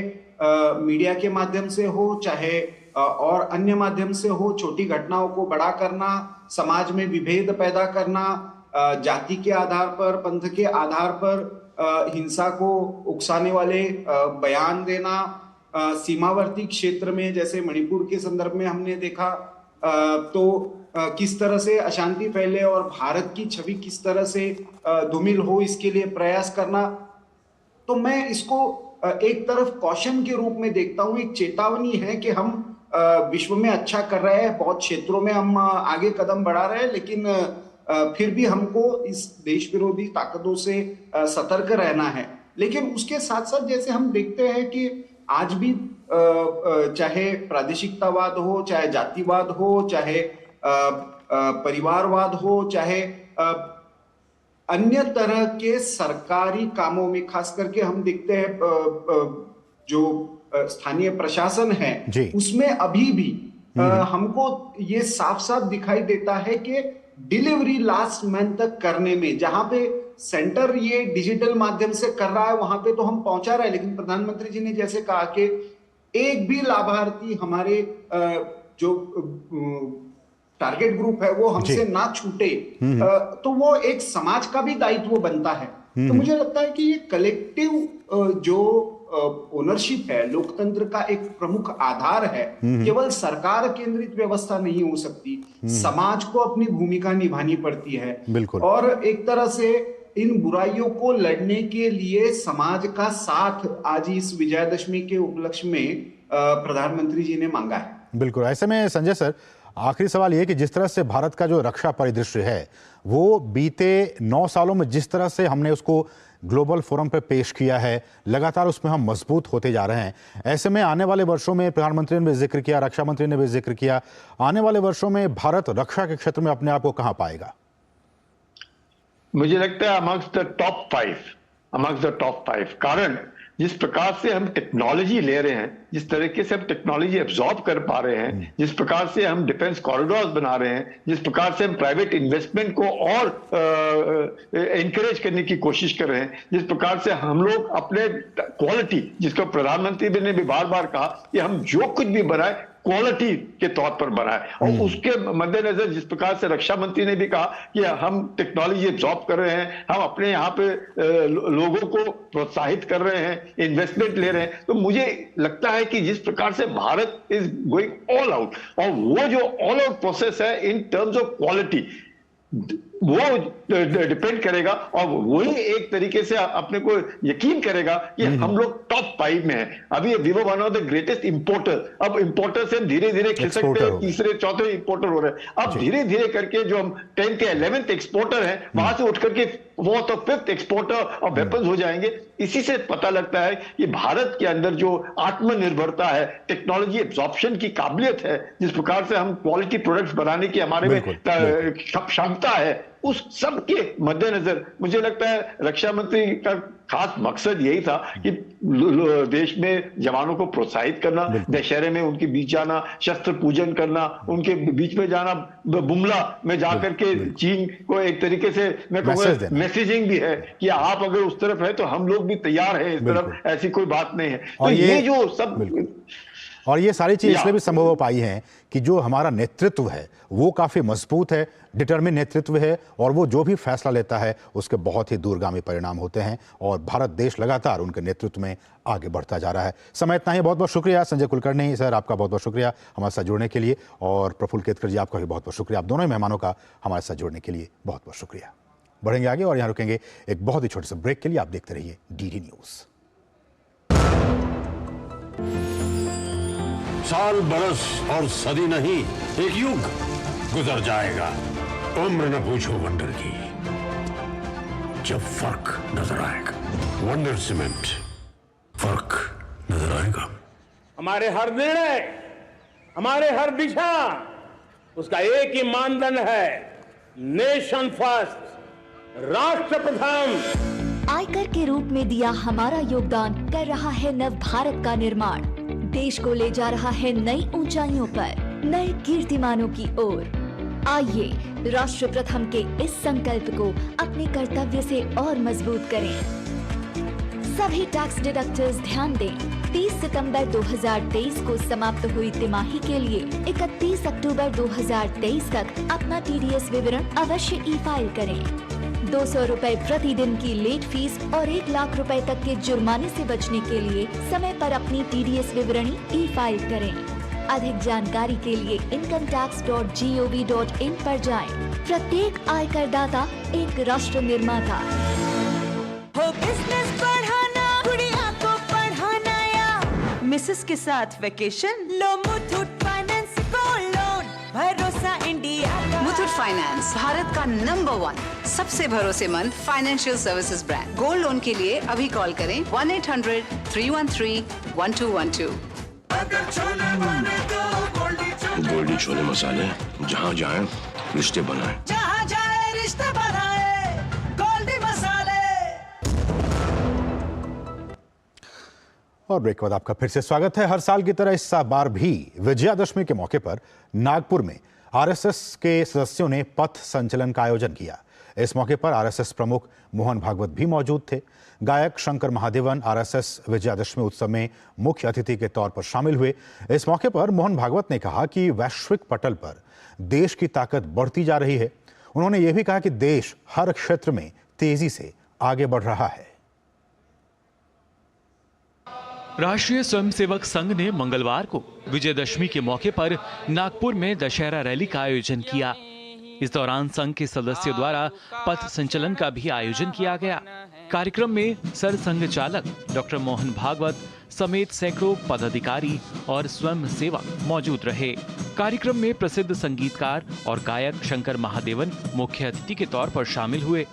मीडिया के माध्यम से हो, चाहे और अन्य माध्यम से हो, छोटी घटनाओं को बड़ा करना, समाज में विभेद पैदा करना, जाति के आधार पर, पंथ के आधार पर हिंसा को उकसाने वाले बयान देना, सीमावर्ती क्षेत्र में जैसे मणिपुर के संदर्भ में हमने देखा तो किस तरह से अशांति फैले और भारत की छवि किस तरह से धूमिल हो, इसके लिए प्रयास करना। तो मैं इसको एक तरफ कॉशन के रूप में देखता हूं, एक चेतावनी है कि हम विश्व में अच्छा कर रहे हैं, बहुत क्षेत्रों में हम आगे कदम बढ़ा रहे हैं, लेकिन फिर भी हमको इस देश विरोधी ताकतों से सतर्क रहना है। लेकिन उसके साथ साथ जैसे हम देखते हैं कि आज भी चाहे प्रादेशिकतावाद हो, चाहे जातिवाद हो, चाहे परिवारवाद हो, चाहे अन्य तरह के सरकारी कामों में, खास करके हम देखते हैं जो स्थानीय प्रशासन है उसमें अभी भी हमको ये साफ साफ दिखाई देता है कि डिलीवरी लास्ट मैन तक करने में, जहां पे सेंटर ये डिजिटल माध्यम से कर रहा है वहां पे तो हम पहुंचा रहे हैं, लेकिन प्रधानमंत्री जी ने जैसे कहा कि एक भी लाभार्थी हमारे जो टारगेट ग्रुप है वो हमसे ना छूटे, तो वो एक समाज का भी दायित्व बनता है। तो मुझे लगता है कि ये कलेक्टिव जो ओनरशिप है, लोकतंत्र का एक प्रमुख आधार है, केवल सरकार केंद्रित व्यवस्था नहीं हो सकती, समाज को अपनी भूमिका निभानी पड़ती है। बिल्कुल। और एक तरह से इन बुराइयों को लड़ने के लिए समाज का साथ आज इस विजयादशमी के उपलक्ष्य में प्रधानमंत्री जी ने मांगा है। बिल्कुल। ऐसे में संजय सर, आखिरी सवाल ये कि जिस तरह से भारत का जो रक्षा परिदृश्य है वो बीते 9 सालों में जिस तरह से हमने उसको ग्लोबल फोरम पे पेश किया है, लगातार उसमें हम मजबूत होते जा रहे हैं। ऐसे में आने वाले वर्षों में, प्रधानमंत्री ने भी जिक्र किया, रक्षा मंत्री ने भी जिक्र किया, आने वाले वर्षों में भारत रक्षा के क्षेत्र में अपने आप को कहां पाएगा? मुझे लगता है अमंग्स द टॉप 5। कारण जिस प्रकार से हम टेक्नोलॉजी ले रहे हैं, जिस तरीके से हम टेक्नोलॉजी एब्जॉर्ब कर पा रहे हैं, जिस प्रकार से हम डिफेंस कॉरिडोर्स बना रहे हैं, जिस प्रकार से हम प्राइवेट इन्वेस्टमेंट को और एनकरेज करने की कोशिश कर रहे हैं, जिस प्रकार से हम लोग अपने क्वालिटी, जिसको प्रधानमंत्री ने भी बार बार कहा कि हम जो कुछ भी बनाए क्वालिटी के तौर पर बनाए, और उसके मद्देनजर जिस प्रकार से रक्षा मंत्री ने भी कहा कि हम टेक्नोलॉजी एब्जॉर्ब कर रहे हैं, हम अपने यहाँ पे लोगों को प्रोत्साहित कर रहे हैं, इन्वेस्टमेंट ले रहे हैं, तो मुझे लगता है कि जिस प्रकार से Bharat is going all out, और वो जो ऑल आउट प्रोसेस है इन टर्म्स ऑफ क्वालिटी, वो डिपेंड करेगा और वही एक तरीके से अपने को यकीन करेगा कि हम लोग टॉप 5 में हैं। अभी we were one of the greatest importer, अब इंपोर्टर से हम धीरे धीरे खिसकते हैं, तीसरे चौथे इंपोर्टर हो रहे हैं। अब धीरे धीरे करके जो हम 10th या 11th एक्सपोर्टर हैं, वहां से उठ करके 4th और 5th एक्सपोर्टर ऑफ वेपन्स हो जाएंगे। इसी से पता लगता है कि भारत के अंदर जो आत्मनिर्भरता है, टेक्नोलॉजी एब्जॉर्प्शन की काबिलियत है, जिस प्रकार से हम क्वालिटी प्रोडक्ट्स बनाने की हमारे में क्षमता है, उस सब के मद्देनजर मुझे लगता है रक्षा मंत्री का खास मकसद यही था कि देश में जवानों को प्रोत्साहित करना, दशहरे में उनके बीच जाना, शस्त्र पूजन करना, उनके बीच में जाना, बुमला में जाकर के चीन को एक तरीके से मैं कहूँगा मैसेजिंग भी है कि आप अगर उस तरफ है तो हम लोग भी तैयार हैं इस तरफ, ऐसी कोई बात नहीं है। तो ये जो सब और ये सारी चीज इसलिए भी संभव हो पाई है कि जो हमारा नेतृत्व है वो काफी मजबूत है, डिटरमिन नेतृत्व है, और वो जो भी फैसला लेता है उसके बहुत ही दूरगामी परिणाम होते हैं, और भारत देश लगातार उनके नेतृत्व में आगे बढ़ता जा रहा है। समय इतना ही, बहुत बहुत शुक्रिया संजय कुलकर्णी सर, आपका बहुत बहुत शुक्रिया हमारे साथ जुड़ने के लिए, और प्रफुल्ल केतकर जी आपका भी बहुत बहुत शुक्रिया। आप दोनों ही मेहमानों का हमारे साथ जुड़ने के लिए बहुत बहुत शुक्रिया। बढ़ेंगे आगे और यहाँ रुकेंगे एक बहुत ही छोटे से ब्रेक के लिए। आप देखते रहिए डीडी न्यूज। साल बरस और सदी नहीं, एक युग गुजर जाएगा। उम्र न पूछो वंडर की, जब फर्क नजर आएगा। वंडर सीमेंट, फर्क नजर आएगा। हमारे हर निर्णय, हमारे हर दिशा, उसका एक ही मानदंड है, नेशन फर्स्ट, राष्ट्र प्रथम। आयकर के रूप में दिया हमारा योगदान कर रहा है नव भारत का निर्माण। देश को ले जा रहा है नई ऊंचाइयों पर, नए कीर्तिमानों की ओर। आइए राष्ट्र प्रथम के इस संकल्प को अपने कर्तव्य से और मजबूत करें। सभी टैक्स डिडक्टर्स ध्यान दें, 30 सितंबर 2023 को समाप्त हुई तिमाही के लिए 31 अक्टूबर 2023 तक अपना TDS विवरण अवश्य ई-फाइल करें। 200 रुपए प्रतिदिन की लेट फीस और 1 लाख रुपए तक के जुर्माने से बचने के लिए समय पर अपनी TDS विवरणी ई-फाइल करें। अधिक जानकारी के लिए incometax.gov.in पर जाएं। प्रत्येक आयकर दाता एक राष्ट्र निर्माता। हो बिजनेस बढ़ाना, गुड़िया को पढ़ाना, या मिसेस के साथ वेकेशन, लो मुथूट फाइनेंस गोल्ड लोन, भरोसा इंडिया। मुथूट फाइनेंस भारत का नंबर 1 सबसे भरोसेमंद financial services brand. Gold loan के लिए अभी कॉल करें 1-800-313-1212। गोल्डी छोले मसाले, जहाँ जाए रिश्ते बनाए, जहाँ जाए रिश्ते बनाए, गोल्डी मसाले। और ब्रेक के बाद आपका फिर से स्वागत है। हर साल की तरह इस बार भी विजयादशमी के मौके पर नागपुर में RSS के सदस्यों ने पथ संचलन का आयोजन किया। इस मौके पर RSS प्रमुख मोहन भागवत भी मौजूद थे। गायक शंकर महादेवन RSS विजयादशमी उत्सव में मुख्य अतिथि के तौर पर शामिल हुए। इस मौके पर मोहन भागवत ने कहा कि वैश्विक पटल पर देश की ताकत बढ़ती जा रही है। उन्होंने ये भी कहा कि देश हर क्षेत्र में तेजी से आगे बढ़ रहा है। राष्ट्रीय स्वयंसेवक संघ ने मंगलवार को विजयदशमी के मौके पर नागपुर में दशहरा रैली का आयोजन किया। इस दौरान संघ के सदस्यों द्वारा पथ संचलन का भी आयोजन किया गया। कार्यक्रम में सरसंघ चालक डॉक्टर मोहन भागवत समेत सैकड़ों पदाधिकारी और स्वयंसेवक मौजूद रहे। कार्यक्रम में प्रसिद्ध संगीतकार और गायक शंकर महादेवन मुख्य अतिथि के तौर पर शामिल हुए।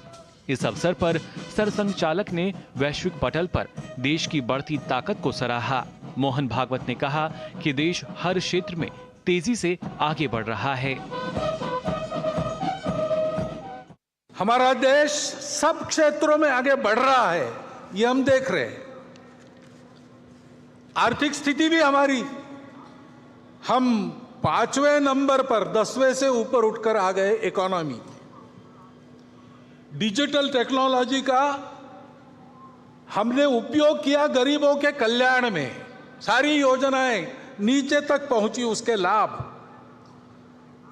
इस अवसर पर सरसंघ चालक ने वैश्विक पटल पर देश की बढ़ती ताकत को सराहा। मोहन भागवत ने कहा कि देश हर क्षेत्र में तेजी से आगे बढ़ रहा है। हमारा देश सब क्षेत्रों में आगे बढ़ रहा है, ये हम देख रहे हैं। आर्थिक स्थिति भी हमारी, हम 5वें नंबर पर 10वें से ऊपर उठकर आ गए इकोनॉमी। डिजिटल टेक्नोलॉजी का हमने उपयोग किया गरीबों के कल्याण में, सारी योजनाएं नीचे तक पहुंची, उसके लाभ,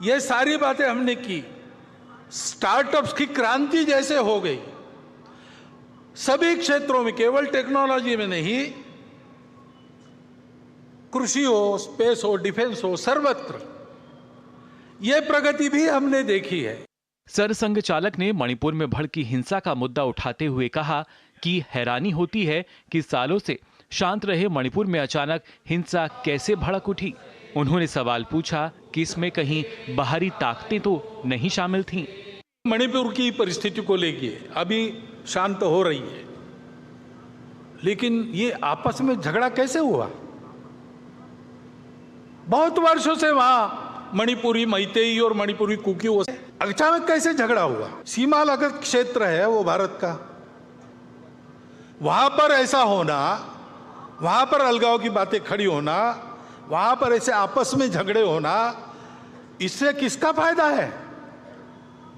ये सारी बातें हमने की। स्टार्टअप्स की क्रांति जैसे हो गई सभी क्षेत्रों में, केवल टेक्नोलॉजी में नहीं, कृषि हो, स्पेस हो, डिफेंस हो, सर्वत्र ये प्रगति भी हमने देखी है। सरसंघ चालक ने मणिपुर में भड़की हिंसा का मुद्दा उठाते हुए कहा कि हैरानी होती है कि सालों से शांत रहे मणिपुर में अचानक हिंसा कैसे भड़क उठी। उन्होंने सवाल पूछा कि इसमें कहीं बाहरी ताकतें तो नहीं शामिल थीं। मणिपुर की परिस्थिति को लेके अभी शांत हो रही है, लेकिन ये आपस में झगड़ा कैसे हुआ? बहुत वर्षों से वहां मणिपुरी मैतेई और मणिपुरी कुकियों से अचानक कैसे झगड़ा हुआ? सीमा लगत क्षेत्र है वो भारत का, वहां पर ऐसा होना, वहां पर अलगाव की बातें खड़ी होना, वहां पर ऐसे आपस में झगड़े होना, इससे किसका फायदा है?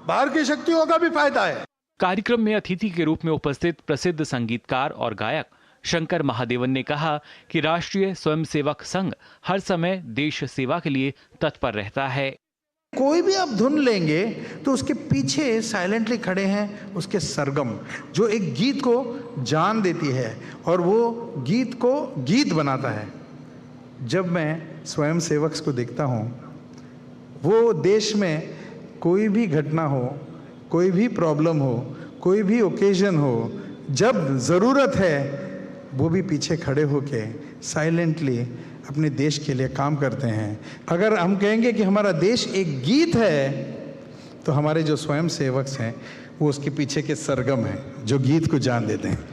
बाहर की शक्तियों का भी फायदा है। कार्यक्रम में अतिथि के रूप में उपस्थित प्रसिद्ध संगीतकार और गायक शंकर महादेवन ने कहा कि राष्ट्रीय स्वयंसेवक संघ हर समय देश सेवा के लिए तत्पर रहता है। कोई भी आप धुन लेंगे तो उसके पीछे साइलेंटली खड़े हैं उसके सरगम, जो एक गीत को जान देती है और वो गीत को गीत बनाता है। जब मैं स्वयंसेवक को देखता हूँ, वो देश में कोई भी घटना हो, कोई भी प्रॉब्लम हो, कोई भी ओकेजन हो, जब ज़रूरत है वो भी पीछे खड़े होके साइलेंटली अपने देश के लिए काम करते हैं। अगर हम कहेंगे कि हमारा देश एक गीत है, तो हमारे जो स्वयंसेवक हैं वो उसके पीछे के सरगम हैं जो गीत को जान देते हैं।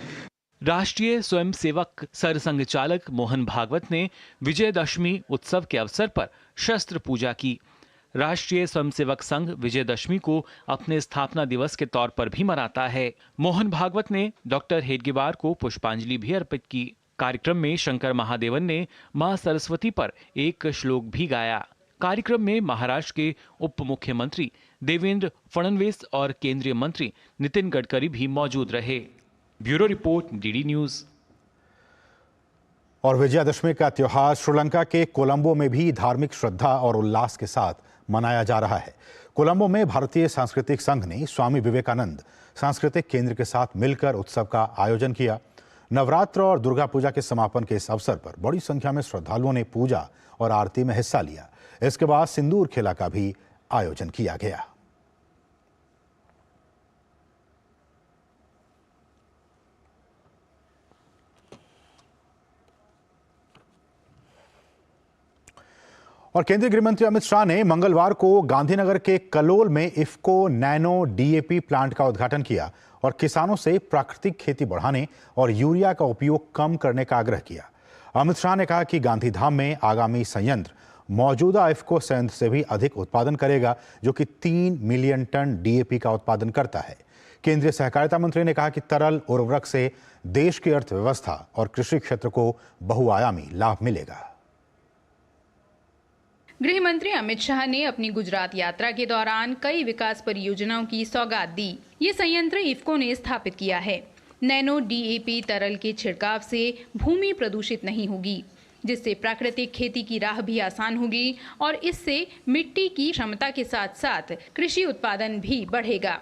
राष्ट्रीय स्वयंसेवक सरसंघ चालक मोहन भागवत ने विजयदशमी उत्सव के अवसर पर शस्त्र पूजा की। राष्ट्रीय स्वयंसेवक संघ विजयदशमी को अपने स्थापना दिवस के तौर पर भी मनाता है। मोहन भागवत ने डॉक्टर हेडगेवार को पुष्पांजलि भी अर्पित की। कार्यक्रम में शंकर महादेवन ने मां सरस्वती पर एक श्लोक भी गाया। कार्यक्रम में महाराष्ट्र के उप मुख्यमंत्री देवेंद्र फडणवीस और केंद्रीय मंत्री नितिन गडकरी भी मौजूद रहे। Bureau report, DD news. और विजयादशमी का त्योहार श्रीलंका के कोलंबो में भी धार्मिक श्रद्धा और उल्लास के साथ मनाया जा रहा है। कोलंबो में भारतीय सांस्कृतिक संघ ने स्वामी विवेकानंद सांस्कृतिक केंद्र के साथ मिलकर उत्सव का आयोजन किया। नवरात्र और दुर्गा पूजा के समापन के इस अवसर पर बड़ी संख्या में श्रद्धालुओं ने पूजा और आरती में हिस्सा लिया। इसके बाद सिंदूर खेला का भी आयोजन किया गया। और केंद्रीय गृह मंत्री अमित शाह ने मंगलवार को गांधीनगर के कलोल में इफ्को नैनो डीएपी प्लांट का उद्घाटन किया और किसानों से प्राकृतिक खेती बढ़ाने और यूरिया का उपयोग कम करने का आग्रह किया। अमित शाह ने कहा कि गांधीधाम में आगामी संयंत्र मौजूदा इफ्को संयंत्र से भी अधिक उत्पादन करेगा, जो कि 3 मिलियन टन डीएपी का उत्पादन करता है। केंद्रीय सहकारिता मंत्री ने कहा कि तरल उर्वरक से देश की अर्थव्यवस्था और कृषि क्षेत्र को बहुआयामी लाभ मिलेगा। गृह मंत्री अमित शाह ने अपनी गुजरात यात्रा के दौरान कई विकास परियोजनाओं की सौगात दी। ये संयंत्र इफ्को ने स्थापित किया है। नैनो डीएपी तरल के छिड़काव से भूमि प्रदूषित नहीं होगी, जिससे प्राकृतिक खेती की राह भी आसान होगी और इससे मिट्टी की क्षमता के साथ साथ कृषि उत्पादन भी बढ़ेगा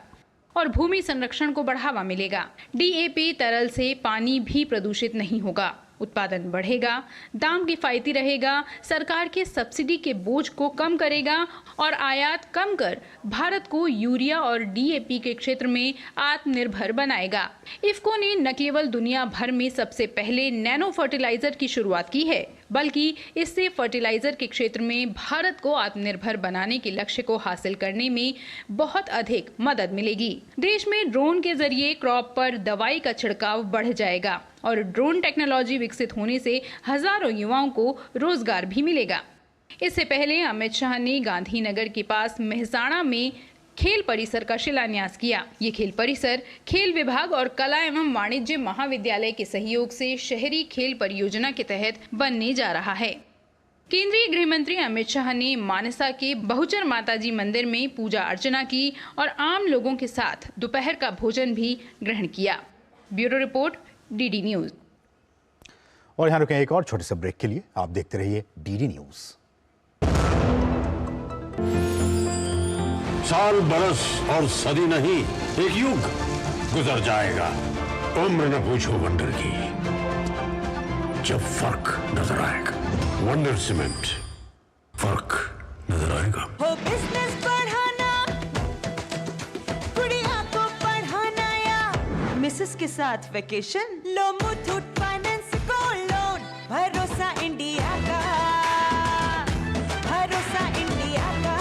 और भूमि संरक्षण को बढ़ावा मिलेगा। डीएपी तरल से पानी भी प्रदूषित नहीं होगा, उत्पादन बढ़ेगा, दाम किफायती रहेगा, सरकार के सब्सिडी के बोझ को कम करेगा और आयात कम कर भारत को यूरिया और डीएपी के क्षेत्र में आत्मनिर्भर बनाएगा। इफ्को ने न केवल दुनिया भर में सबसे पहले नैनो फर्टिलाइजर की शुरुआत की है, बल्कि इससे फर्टिलाइजर के क्षेत्र में भारत को आत्मनिर्भर बनाने के लक्ष्य को हासिल करने में बहुत अधिक मदद मिलेगी। देश में ड्रोन के जरिए क्रॉप पर दवाई का छिड़काव बढ़ जाएगा और ड्रोन टेक्नोलॉजी विकसित होने से हजारों युवाओं को रोजगार भी मिलेगा। इससे पहले अमित शाह ने गांधीनगर के पास मेहसाणा में खेल परिसर का शिलान्यास किया। ये खेल परिसर खेल विभाग और कला एवं वाणिज्य महाविद्यालय के सहयोग से शहरी खेल परियोजना के तहत बनने जा रहा है। केंद्रीय गृह मंत्री अमित शाह ने मानसा के बहुचर माताजी मंदिर में पूजा अर्चना की और आम लोगों के साथ दोपहर का भोजन भी ग्रहण किया। Bureau report, DD news. और यहाँ रुकें एक और छोटे से ब्रेक के लिए। आप देखते रहिए डीडी न्यूज। साल, बरस और सदी नहीं, एक युग गुजर जाएगा। उम्र न पूछो वंडर की, जब फर्क नजर आएगा। वंडर सीमेंट, फर्क नजर आएगा। हो बिजनेस बढ़ाना, मिसेस के साथ वेकेशन लो मुथूट फाइनेंस गोल्ड लोन भरोसा इंडिया का भरोसा इंडिया का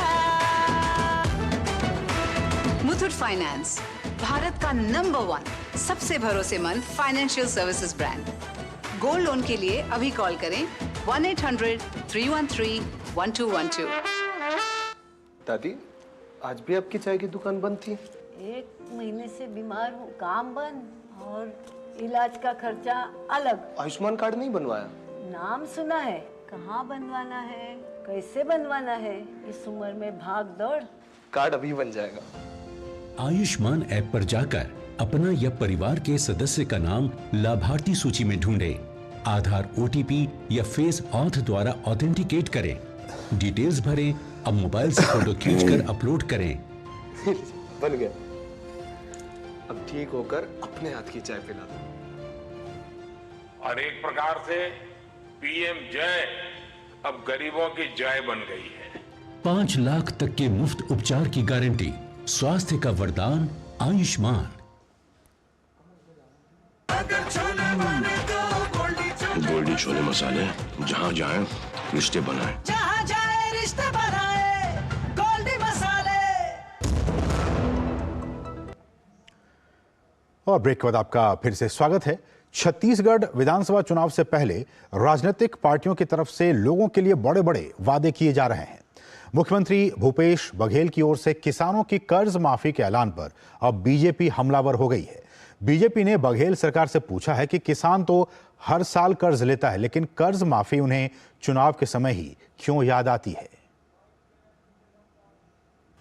मुथूट फाइनेंस भारत का नंबर 1 सबसे भरोसेमंद financial services brand. Gold loan के लिए अभी कॉल करें 1-800-313-1212। दादी, आज भी आपकी चाय की दुकान बंद थी? 1 महीने से बीमार हूँ, काम बंद और इलाज का खर्चा अलग। आयुष्मान कार्ड नहीं बनवाया? नाम सुना है, कहाँ बनवाना है, कैसे बनवाना है, इस उम्र में भाग दौड़। कार्ड अभी बन जाएगा। आयुष्मान ऐप पर जाकर अपना या परिवार के सदस्य का नाम लाभार्थी सूची में ढूंढें, आधार, OTP या फेस ऑथ द्वारा ऑथेंटिकेट करें, डिटेल्स भरें, अब मोबाइल से फोटो खींचकर अपलोड करें। बन गया। अब ठीक होकर अपने हाथ की चाय पिला दो। और एक प्रकार से PM जय अब गरीबों की जय बन गई है। 5 लाख तक के मुफ्त उपचार की गारंटी, स्वास्थ्य का वरदान आयुष्मान। गोल्डी छोले मसाले, जहाँ जाए रिश्ते बनाए, जहाँ जाए रिश्ते बनाए गोल्डी मसाले। और ब्रेक के बाद आपका फिर से स्वागत है। छत्तीसगढ़ विधानसभा चुनाव से पहले राजनीतिक पार्टियों की तरफ से लोगों के लिए बड़े बड़े वादे किए जा रहे हैं। मुख्यमंत्री भूपेश बघेल की ओर से किसानों की कर्ज माफी के ऐलान पर अब बीजेपी हमलावर हो गई है। बीजेपी ने बघेल सरकार से पूछा है कि किसान तो हर साल कर्ज लेता है, लेकिन कर्ज माफी उन्हें चुनाव के समय ही क्यों याद आती है।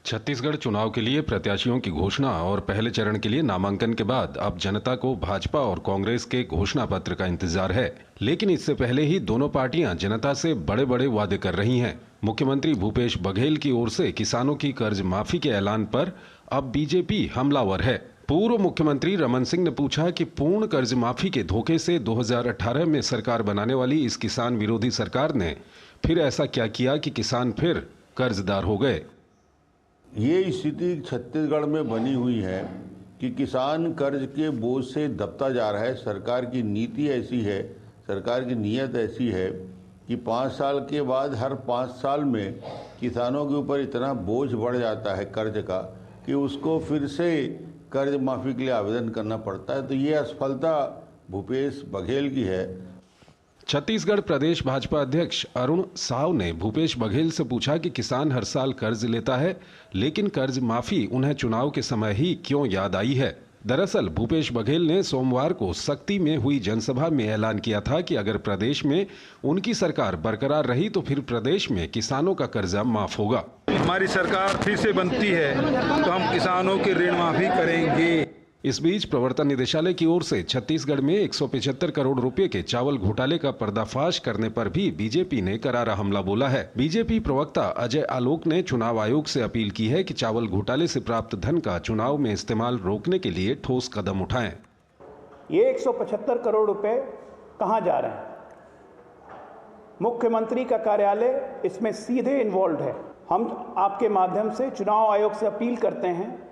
छत्तीसगढ़ चुनाव के लिए प्रत्याशियों की घोषणा और पहले चरण के लिए नामांकन के बाद अब जनता को भाजपा और कांग्रेस के घोषणा पत्र का इंतजार है। लेकिन इससे पहले ही दोनों पार्टियां जनता से बड़े बड़े वादे कर रही हैं। मुख्यमंत्री भूपेश बघेल की ओर से किसानों की कर्ज माफी के ऐलान पर अब बीजेपी हमलावर है। पूर्व मुख्यमंत्री रमन सिंह ने पूछा कि पूर्ण कर्ज माफी के धोखे से 2018 में सरकार बनाने वाली इस किसान विरोधी सरकार ने फिर ऐसा क्या किया कि किसान फिर कर्जदार हो गए। ये स्थिति छत्तीसगढ़ में बनी हुई है कि किसान कर्ज के बोझ से दबता जा रहा है। सरकार की नीति ऐसी है, सरकार की नीयत ऐसी है कि 5 साल के बाद हर 5 साल में किसानों के ऊपर इतना बोझ बढ़ जाता है कर्ज का कि उसको फिर से कर्ज माफी के लिए आवेदन करना पड़ता है। तो ये असफलता भूपेश बघेल की है। छत्तीसगढ़ प्रदेश भाजपा अध्यक्ष अरुण साव ने भूपेश बघेल से पूछा कि किसान हर साल कर्ज लेता है, लेकिन कर्ज माफी उन्हें चुनाव के समय ही क्यों याद आई है। दरअसल भूपेश बघेल ने सोमवार को सक्ती में हुई जनसभा में ऐलान किया था कि अगर प्रदेश में उनकी सरकार बरकरार रही तो फिर प्रदेश में किसानों का कर्जा माफ होगा। हमारी सरकार फिर से बनती है तो हम किसानों की ऋण माफी करेंगे। इस बीच प्रवर्तन निदेशालय की ओर से छत्तीसगढ़ में 175 करोड़ रुपए के चावल घोटाले का पर्दाफाश करने पर भी बीजेपी ने करारा हमला बोला है। बीजेपी प्रवक्ता अजय आलोक ने चुनाव आयोग से अपील की है कि चावल घोटाले से प्राप्त धन का चुनाव में इस्तेमाल रोकने के लिए ठोस कदम उठाएं। ये 175 करोड़ रुपए कहां जा रहे हैं? मुख्यमंत्री का कार्यालय इसमें सीधे इन्वॉल्व है। हम आपके माध्यम से चुनाव आयोग से अपील करते हैं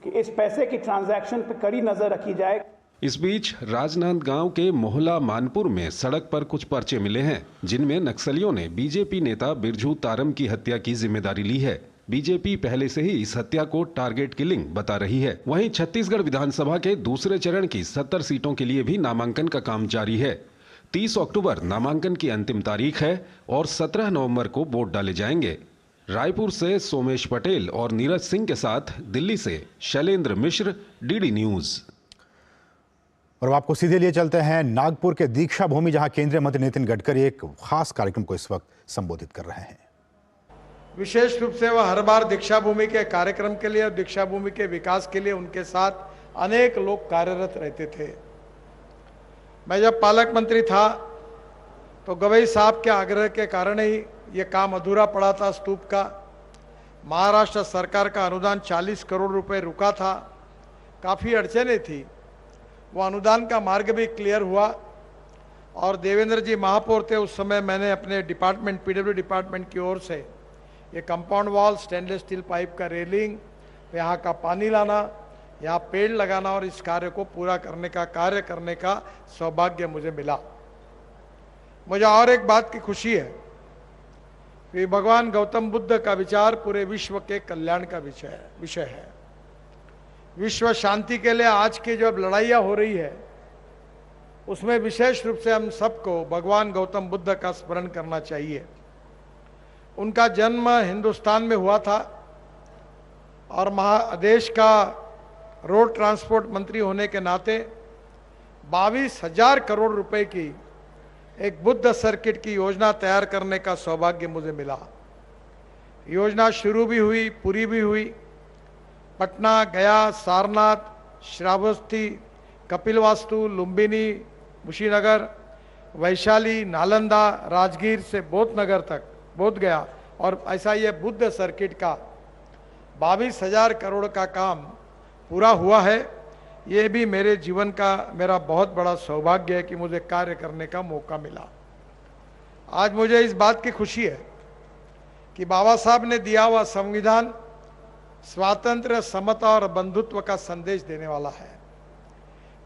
कि इस पैसे की ट्रांजैक्शन पर कड़ी नजर रखी जाए। इस बीच राजनांदगांव के मोहला मानपुर में सड़क पर कुछ पर्चे मिले हैं जिनमें नक्सलियों ने बीजेपी नेता बिरजू तारम की हत्या की जिम्मेदारी ली है। बीजेपी पहले से ही इस हत्या को टारगेट किलिंग बता रही है। वहीं छत्तीसगढ़ विधानसभा के दूसरे चरण की 70 सीटों के लिए भी नामांकन का काम जारी है। 30 अक्टूबर नामांकन की अंतिम तारीख है और 17 नवंबर को वोट डाले जाएंगे। रायपुर से सोमेश पटेल और नीरज सिंह के साथ दिल्ली से शैलेंद्र मिश्र, डीडी न्यूज। और आपको सीधे लिए चलते हैं नागपुर के दीक्षा भूमि, जहां केंद्रीय मंत्री नितिन गडकरी एक खास कार्यक्रम को इस वक्त संबोधित कर रहे हैं। विशेष रूप से वह हर बार दीक्षा भूमि के कार्यक्रम के लिए और दीक्षा भूमि के विकास के लिए उनके साथ अनेक लोग कार्यरत रहते थे। मैं जब पालक मंत्री था तो गवई साहब के आग्रह के कारण ही ये काम अधूरा पड़ा था। स्तूप का महाराष्ट्र सरकार का अनुदान 40 करोड़ रुपए रुका था, काफ़ी अड़चने थी। वो अनुदान का मार्ग भी क्लियर हुआ और देवेंद्र जी महापौर थे उस समय। मैंने अपने डिपार्टमेंट PW डिपार्टमेंट की ओर से ये compound wall, stainless steel pipe का रेलिंग, यहाँ का पानी लाना, यहाँ पेड़ लगाना और इस कार्य को पूरा कार्य करने का सौभाग्य मुझे मिला। मुझे और एक बात की खुशी है कि भगवान गौतम बुद्ध का विचार पूरे विश्व के कल्याण का विषय है। विश्व शांति के लिए आज की जो लड़ाइयाँ हो रही है उसमें विशेष रूप से हम सबको भगवान गौतम बुद्ध का स्मरण करना चाहिए। उनका जन्म हिंदुस्तान में हुआ था और देश का रोड ट्रांसपोर्ट मंत्री होने के नाते 22,000 करोड़ रुपए की एक बुद्ध सर्किट की योजना तैयार करने का सौभाग्य मुझे मिला। योजना शुरू भी हुई, पूरी भी हुई। पटना, गया, सारनाथ, श्रावस्ती, कपिलवास्तु, लुम्बिनी, मुशीनगर, वैशाली, नालंदा, राजगीर से बोधनगर तक, बोध गया, और ऐसा ये बुद्ध सर्किट का 22,000 करोड़ का काम पूरा हुआ है। ये भी मेरे जीवन का मेरा बहुत बड़ा सौभाग्य है कि मुझे कार्य करने का मौका मिला। आज मुझे इस बात की खुशी है कि बाबा साहब ने दिया हुआ संविधान स्वातंत्र्य, समता और बंधुत्व का संदेश देने वाला है।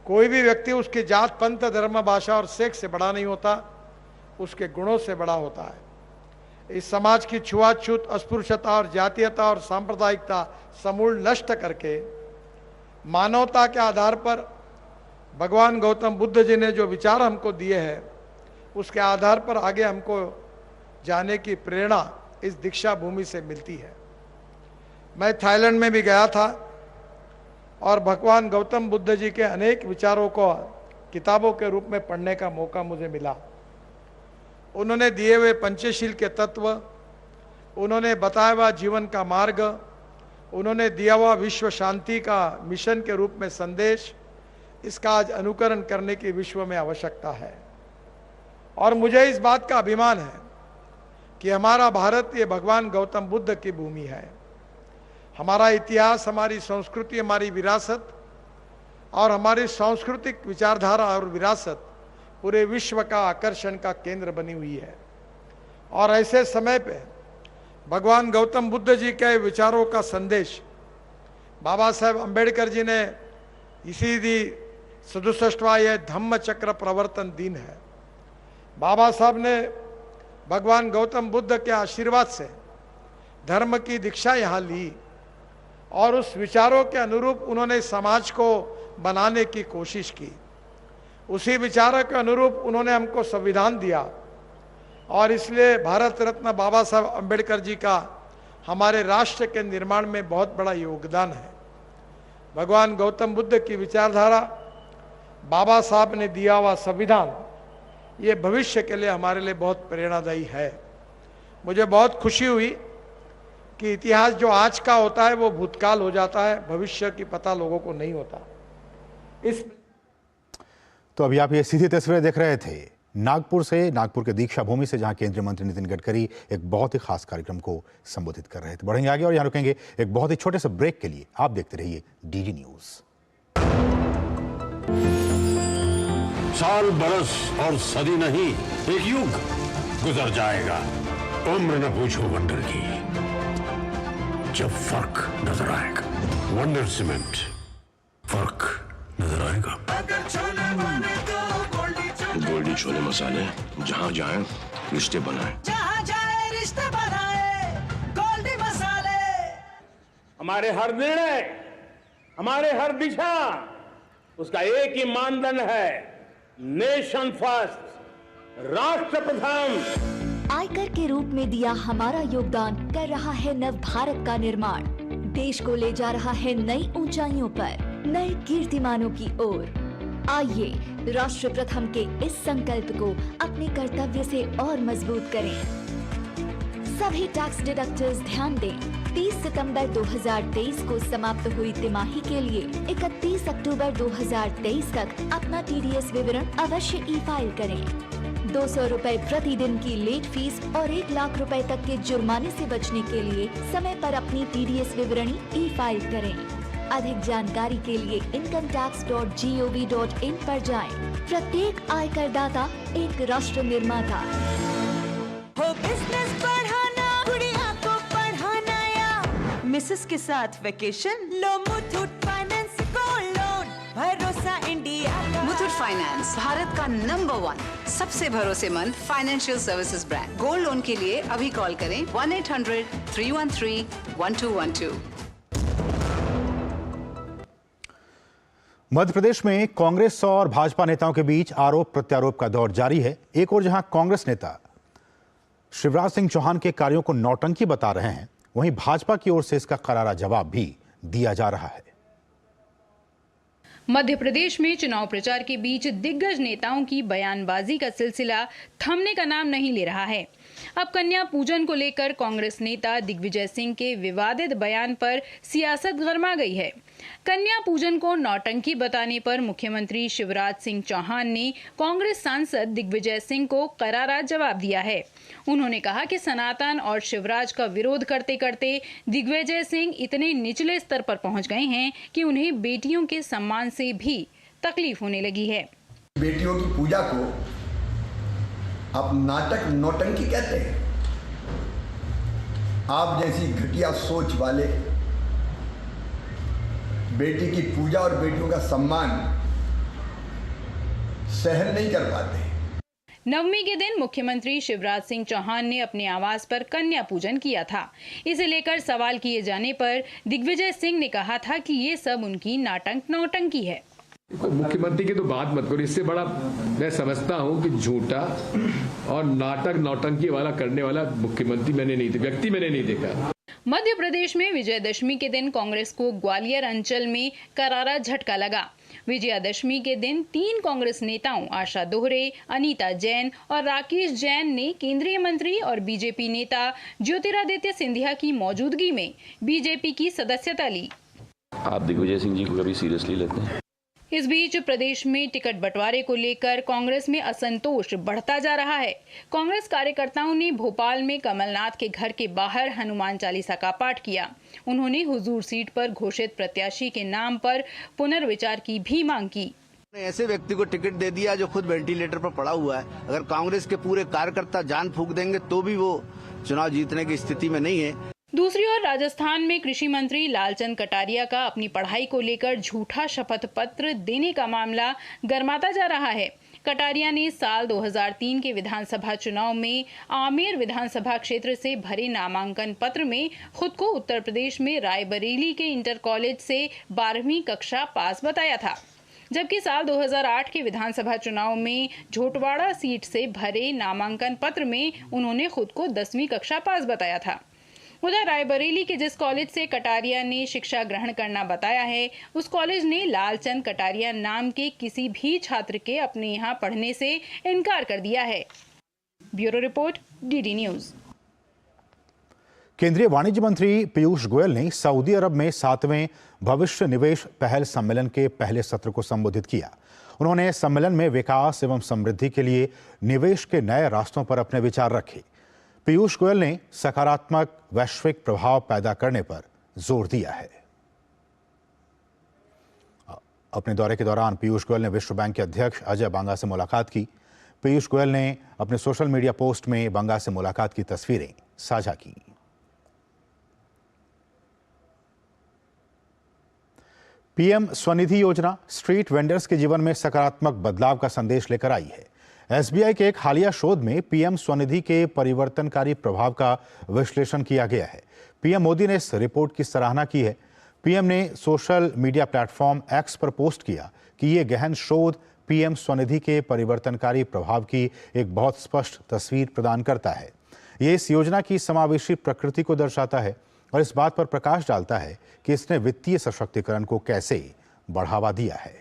कोई भी व्यक्ति उसकी जात, पंथ, धर्म, भाषा और सेक्स से बड़ा नहीं होता, उसके गुणों से बड़ा होता है। इस समाज की छुआछूत, अस्पृश्यता और जातीयता और सांप्रदायिकता समूल नष्ट करके मानवता के आधार पर भगवान गौतम बुद्ध जी ने जो विचार हमको दिए हैं उसके आधार पर आगे हमको जाने की प्रेरणा इस दीक्षा भूमि से मिलती है। मैं थाईलैंड में भी गया था और भगवान गौतम बुद्ध जी के अनेक विचारों को किताबों के रूप में पढ़ने का मौका मुझे मिला। उन्होंने दिए हुए पंचशील के तत्व, उन्होंने बताया हुआ जीवन का मार्ग, उन्होंने दिया हुआ विश्व शांति का मिशन के रूप में संदेश, इसका आज अनुकरण करने की विश्व में आवश्यकता है। और मुझे इस बात का अभिमान है कि हमारा भारत ये भगवान गौतम बुद्ध की भूमि है। हमारा इतिहास, हमारी संस्कृति, हमारी विरासत और हमारी सांस्कृतिक विचारधारा और विरासत पूरे विश्व का आकर्षण का केंद्र बनी हुई है। और ऐसे समय पे भगवान गौतम बुद्ध जी के विचारों का संदेश बाबा साहेब अंबेडकर जी ने इसी दी 67वां यह धम्म चक्र प्रवर्तन दिन है। बाबा साहब ने भगवान गौतम बुद्ध के आशीर्वाद से धर्म की दीक्षा यहाँ ली और उस विचारों के अनुरूप उन्होंने समाज को बनाने की कोशिश की। उसी विचारों के अनुरूप उन्होंने हमको संविधान दिया और इसलिए भारत रत्न बाबा साहब अंबेडकर जी का हमारे राष्ट्र के निर्माण में बहुत बड़ा योगदान है। भगवान गौतम बुद्ध की विचारधारा, बाबा साहब ने दिया हुआ संविधान, ये भविष्य के लिए हमारे लिए बहुत प्रेरणादायी है। मुझे बहुत खुशी हुई कि इतिहास जो आज का होता है वो भूतकाल हो जाता है, भविष्य की पता लोगों को नहीं होता। तो अभी आप ये सीधी तस्वीरें देख रहे थे नागपुर से, नागपुर के दीक्षा भूमि से, जहां केंद्रीय मंत्री नितिन गडकरी एक बहुत ही खास कार्यक्रम को संबोधित कर रहे थे। बढ़ेंगे आगे और यहां रुकेंगे एक बहुत ही छोटे से ब्रेक के लिए। आप देखते रहिए डीडी न्यूज। साल, बरस और सदी नहीं, एक युग गुजर जाएगा। उम्र न पूछो वंडर की, जब फर्क नजर आएगा। वंडर सीमेंट, फर्क नजर आएगा। गोल्डी छोले मसाले, जहाँ जाए रिश्ते बनाए, जहाँ जाए रिश्ते बनाए, गोल्डी मसाले। हमारे हर निर्णय, हमारे हर दिशा, उसका एक ही मानदंड है, नेशन फर्स्ट, राष्ट्र प्रथम। आयकर के रूप में दिया हमारा योगदान कर रहा है नव भारत का निर्माण। देश को ले जा रहा है नई ऊंचाइयों पर, नए कीर्तिमानों की ओर। आइए राष्ट्र प्रथम के इस संकल्प को अपने कर्तव्य से और मजबूत करें। सभी टैक्स डिडक्टर्स ध्यान दें, 30 सितंबर 2023 को समाप्त हुई तिमाही के लिए 31 अक्टूबर 2023 तक अपना TDS विवरण अवश्य ई-फाइल करें। 200 रुपए प्रतिदिन की लेट फीस और 1 लाख रुपए तक के जुर्माने से बचने के लिए समय पर अपनी TDS विवरणी ई-फाइल करें। अधिक जानकारी के लिए incometax.gov.in पर जाएं। प्रत्येक आयकर दाता एक राष्ट्र निर्माता। हो बिजनेस बढ़ाना, गुड़िया को पढ़ाना या मिसेस के साथ वेकेशन, लो मुथूट फाइनेंस फाइनेंस, भारत का नंबर 1 सबसे भरोसेमंद financial services brand. Gold loan के लिए अभी कॉल करें 1-800-313-1212। मध्य प्रदेश में कांग्रेस और भाजपा नेताओं के बीच आरोप प्रत्यारोप का दौर जारी है। एक ओर जहां कांग्रेस नेता शिवराज सिंह चौहान के कार्यों को नौटंकी बता रहे हैं, वहीं भाजपा की ओर से इसका करारा जवाब भी दिया जा रहा है। मध्य प्रदेश में चुनाव प्रचार के बीच दिग्गज नेताओं की बयानबाजी का सिलसिला थमने का नाम नहीं ले रहा है। अब कन्या पूजन को लेकर कांग्रेस नेता दिग्विजय सिंह के विवादित बयान पर सियासत गरमा गई है। कन्या पूजन को नौटंकी बताने पर मुख्यमंत्री शिवराज सिंह चौहान ने कांग्रेस सांसद दिग्विजय सिंह को करारा जवाब दिया है। उन्होंने कहा कि सनातन और शिवराज का विरोध करते करते दिग्विजय सिंह इतने निचले स्तर पर पहुंच गए हैं कि उन्हें बेटियों के सम्मान से भी तकलीफ होने लगी है। बेटियों की पूजा को आप नाटक नौटंकी कहते हैं। आप जैसी घटिया सोच वाले बेटी की पूजा और बेटियों का सम्मान सहन नहीं कर पाते। नवमी के दिन मुख्यमंत्री शिवराज सिंह चौहान ने अपने आवास पर कन्या पूजन किया था। इसे लेकर सवाल किए जाने पर दिग्विजय सिंह ने कहा था कि ये सब उनकी नौटंकी है। मुख्यमंत्री की तो बात मत करो, इससे बड़ा मैं समझता हूं कि झूठा और नाटक नौटंकी वाला करने वाला मुख्यमंत्री व्यक्ति मैंने नहीं देखा। मध्य प्रदेश में विजयदशमी के दिन कांग्रेस को ग्वालियर अंचल में करारा झटका लगा। विजयादशमी के दिन 3 कांग्रेस नेताओं आशा दोहरे, अनीता जैन और राकेश जैन ने केंद्रीय मंत्री और बीजेपी नेता ज्योतिरादित्य सिंधिया की मौजूदगी में बीजेपी की सदस्यता ली। आप दिग्विजय सिंह जी को कभी सीरियसली लेते हैं? इस बीच प्रदेश में टिकट बंटवारे को लेकर कांग्रेस में असंतोष बढ़ता जा रहा है। कांग्रेस कार्यकर्ताओं ने भोपाल में कमलनाथ के घर के बाहर हनुमान चालीसा का पाठ किया। उन्होंने हुजूर सीट पर घोषित प्रत्याशी के नाम पर पुनर्विचार की भी मांग की। ऐसे व्यक्ति को टिकट दे दिया जो खुद वेंटिलेटर पर पड़ा हुआ है। अगर कांग्रेस के पूरे कार्यकर्ता जान फूंक देंगे तो भी वो चुनाव जीतने की स्थिति में नहीं है। दूसरी ओर राजस्थान में कृषि मंत्री लालचंद कटारिया का अपनी पढ़ाई को लेकर झूठा शपथ पत्र देने का मामला गर्माता जा रहा है। कटारिया ने साल 2003 के विधानसभा चुनाव में आमेर विधानसभा क्षेत्र से भरे नामांकन पत्र में खुद को उत्तर प्रदेश में रायबरेली के इंटर कॉलेज से 12वीं कक्षा पास बताया था, जबकि साल 2008 के विधानसभा चुनाव में झोटवाड़ा सीट से भरे नामांकन पत्र में उन्होंने खुद को 10वीं कक्षा पास बताया था। उधर रायबरेली के जिस कॉलेज से कटारिया ने शिक्षा ग्रहण करना बताया है, उस कॉलेज ने लालचंद कटारिया नाम के किसी भी छात्र के अपने यहाँ पढ़ने से इनकार कर दिया है। Bureau report, DD news. केंद्रीय वाणिज्य मंत्री पीयूष गोयल ने सऊदी अरब में 7वें भविष्य निवेश पहल सम्मेलन के पहले सत्र को संबोधित किया। उन्होंने सम्मेलन में विकास एवं समृद्धि के लिए निवेश के नए रास्तों पर अपने विचार रखे। पीयूष गोयल ने सकारात्मक वैश्विक प्रभाव पैदा करने पर जोर दिया है। अपने दौरे के दौरान पीयूष गोयल ने विश्व बैंक के अध्यक्ष अजय बांगा से मुलाकात की। पीयूष गोयल ने अपने सोशल मीडिया पोस्ट में बांगा से मुलाकात की तस्वीरें साझा की। पीएम स्वनिधि योजना स्ट्रीट वेंडर्स के जीवन में सकारात्मक बदलाव का संदेश लेकर आई है। एसबीआई के एक हालिया शोध में पीएम स्वनिधि के परिवर्तनकारी प्रभाव का विश्लेषण किया गया है। पीएम मोदी ने इस रिपोर्ट की सराहना की है। पीएम ने सोशल मीडिया प्लेटफॉर्म एक्स पर पोस्ट किया कि ये गहन शोध पीएम स्वनिधि के परिवर्तनकारी प्रभाव की एक बहुत स्पष्ट तस्वीर प्रदान करता है। ये इस योजना की समावेशी प्रकृति को दर्शाता है और इस बात पर प्रकाश डालता है कि इसने वित्तीय सशक्तिकरण को कैसे बढ़ावा दिया है।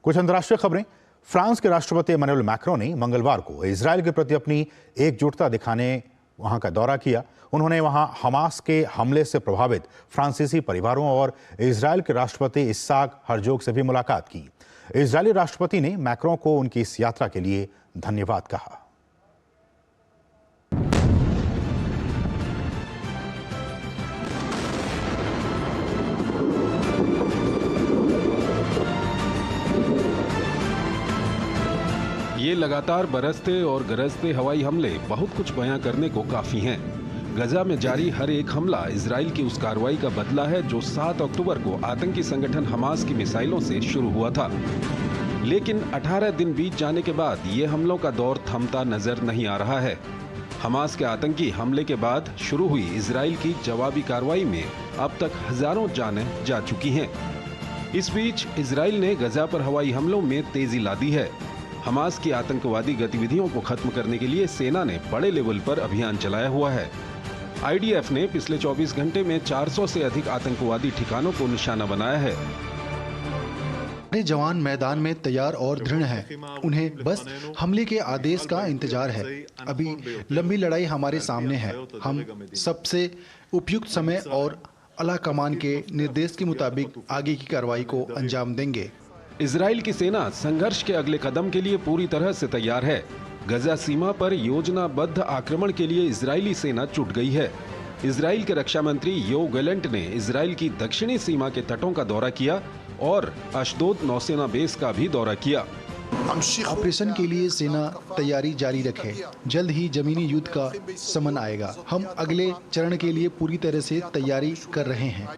कुछ अंतर्राष्ट्रीय खबरें। फ्रांस के राष्ट्रपति इमैनुअल मैक्रों ने मंगलवार को इजरायल के प्रति अपनी एकजुटता दिखाने वहां का दौरा किया। उन्होंने वहां हमास के हमले से प्रभावित फ्रांसीसी परिवारों और इजरायल के राष्ट्रपति इस्साक हरजोग से भी मुलाकात की। इजरायली राष्ट्रपति ने मैक्रों को उनकी इस यात्रा के लिए धन्यवाद कहा। ये ये लगातार बरसते और गरजते हवाई हमले बहुत कुछ बयां करने को काफी हैं। गजा में जारी हर एक हमला इजराइल की उस कार्रवाई का बदला है जो 7 अक्टूबर को आतंकी संगठन हमास की मिसाइलों से शुरू हुआ था। लेकिन 18 दिन बीत जाने के बाद ये हमलों का दौर थमता नजर नहीं आ रहा है। हमास के आतंकी हमले के बाद शुरू हुई इजराइल की जवाबी कार्रवाई में अब तक हजारों जानें जा चुकी हैं। इस बीच इजराइल ने गजा पर हवाई हमलों में तेजी ला दी है। हमास की आतंकवादी गतिविधियों को खत्म करने के लिए सेना ने बड़े लेवल पर अभियान चलाया हुआ है। आईडीएफ ने पिछले 24 घंटे में 400 से अधिक आतंकवादी ठिकानों को निशाना बनाया है। हमारे जवान मैदान में तैयार और दृढ़ हैं। उन्हें बस हमले के आदेश का इंतजार है। अभी लंबी लड़ाई हमारे सामने है। हम सबसे उपयुक्त समय और आला कमान के निर्देश के मुताबिक आगे की कार्रवाई को अंजाम देंगे। इजराइल की सेना संघर्ष के अगले कदम के लिए पूरी तरह से तैयार है। गजा सीमा पर योजनाबद्ध आक्रमण के लिए इजरायली सेना जुट गई है। इजराइल के रक्षा मंत्री योव गैलेंट ने इजराइल की दक्षिणी सीमा के तटों का दौरा किया और अशदोद नौसेना बेस का भी दौरा किया। ऑपरेशन के लिए सेना तैयारी जारी रखे। जल्द ही जमीनी युद्ध का समन आएगा। हम अगले चरण के लिए पूरी तरह से तैयारी कर रहे हैं।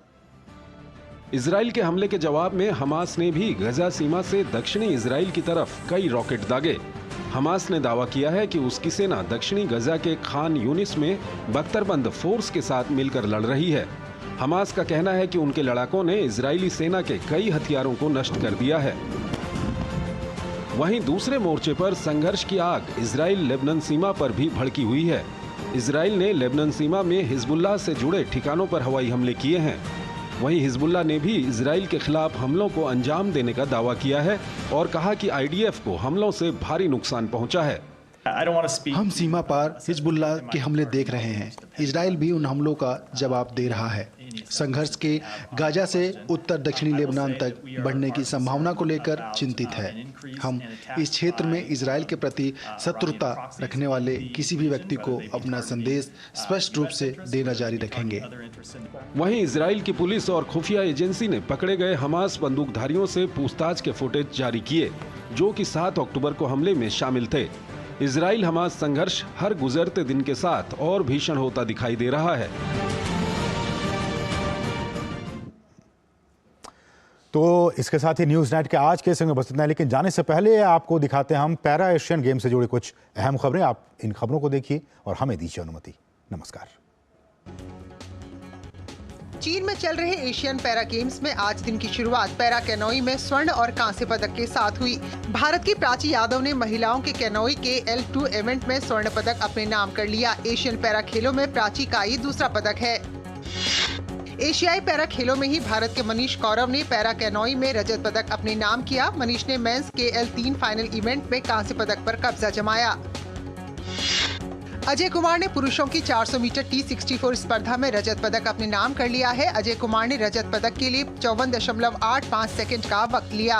इजराइल के हमले के जवाब में हमास ने भी गजा सीमा से दक्षिणी इजराइल की तरफ कई रॉकेट दागे। हमास ने दावा किया है कि उसकी सेना दक्षिणी गजा के खान यूनिस में बख्तरबंद फोर्स के साथ मिलकर लड़ रही है। हमास का कहना है कि उनके लड़ाकों ने इजरायली सेना के कई हथियारों को नष्ट कर दिया है। वहीं दूसरे मोर्चे पर संघर्ष की आग इजराइल लेबनान सीमा पर भी भड़की हुई है। इजराइल ने लेबनान सीमा में हिजबुल्लाह से जुड़े ठिकानों पर हवाई हमले किए हैं। वहीं हिजबुल्लाह ने भी इजराइल के खिलाफ हमलों को अंजाम देने का दावा किया है और कहा कि आईडीएफ को हमलों से भारी नुकसान पहुंचा है। हम सीमा पार हिजबुल्लाह के हमले देख रहे हैं। इजराइल भी उन हमलों का जवाब दे रहा है। संघर्ष के गाजा से उत्तर दक्षिणी लेबनान तक बढ़ने की संभावना को लेकर चिंतित है। हम इस क्षेत्र में इजराइल के प्रति शत्रुता रखने वाले किसी भी व्यक्ति को अपना संदेश स्पष्ट रूप से देना जारी रखेंगे। वहीं इजराइल की पुलिस और खुफिया एजेंसी ने पकड़े गए हमास बंदूकधारियों से पूछताछ के फुटेज जारी किए जो कि 7 अक्टूबर को हमले में शामिल थे। इजराइल हमास संघर्ष हर गुजरते दिन के साथ और भीषण होता दिखाई दे रहा है। तो इसके साथ ही न्यूज नाइट के आज के संग बस इतना है, लेकिन जाने से पहले आपको दिखाते हैं हम पैरा एशियन गेम से जुड़ी कुछ अहम खबरें। आप इन खबरों को देखिए और हमें दीजिए अनुमति। नमस्कार। चीन में चल रहे एशियन पैरा गेम्स में आज दिन की शुरुआत पैरा कैनोई में स्वर्ण और कांस्य पदक के साथ हुई। भारत की प्राची यादव ने महिलाओं के कैनोई के L2 इवेंट में स्वर्ण पदक अपने नाम कर लिया। एशियन पैरा खेलों में प्राची का ये दूसरा पदक है। एशियाई पैरा खेलों में ही भारत के मनीष कौरव ने पैरा कैनोई में रजत पदक अपने नाम किया। मनीष ने मेंस के L3 फाइनल इवेंट में कांस्य पदक पर कब्जा जमाया। अजय कुमार ने पुरुषों की 400 मीटर T64 स्पर्धा में रजत पदक अपने नाम कर लिया है। अजय कुमार ने रजत पदक के लिए 54.85 सेकंड का वक्त लिया।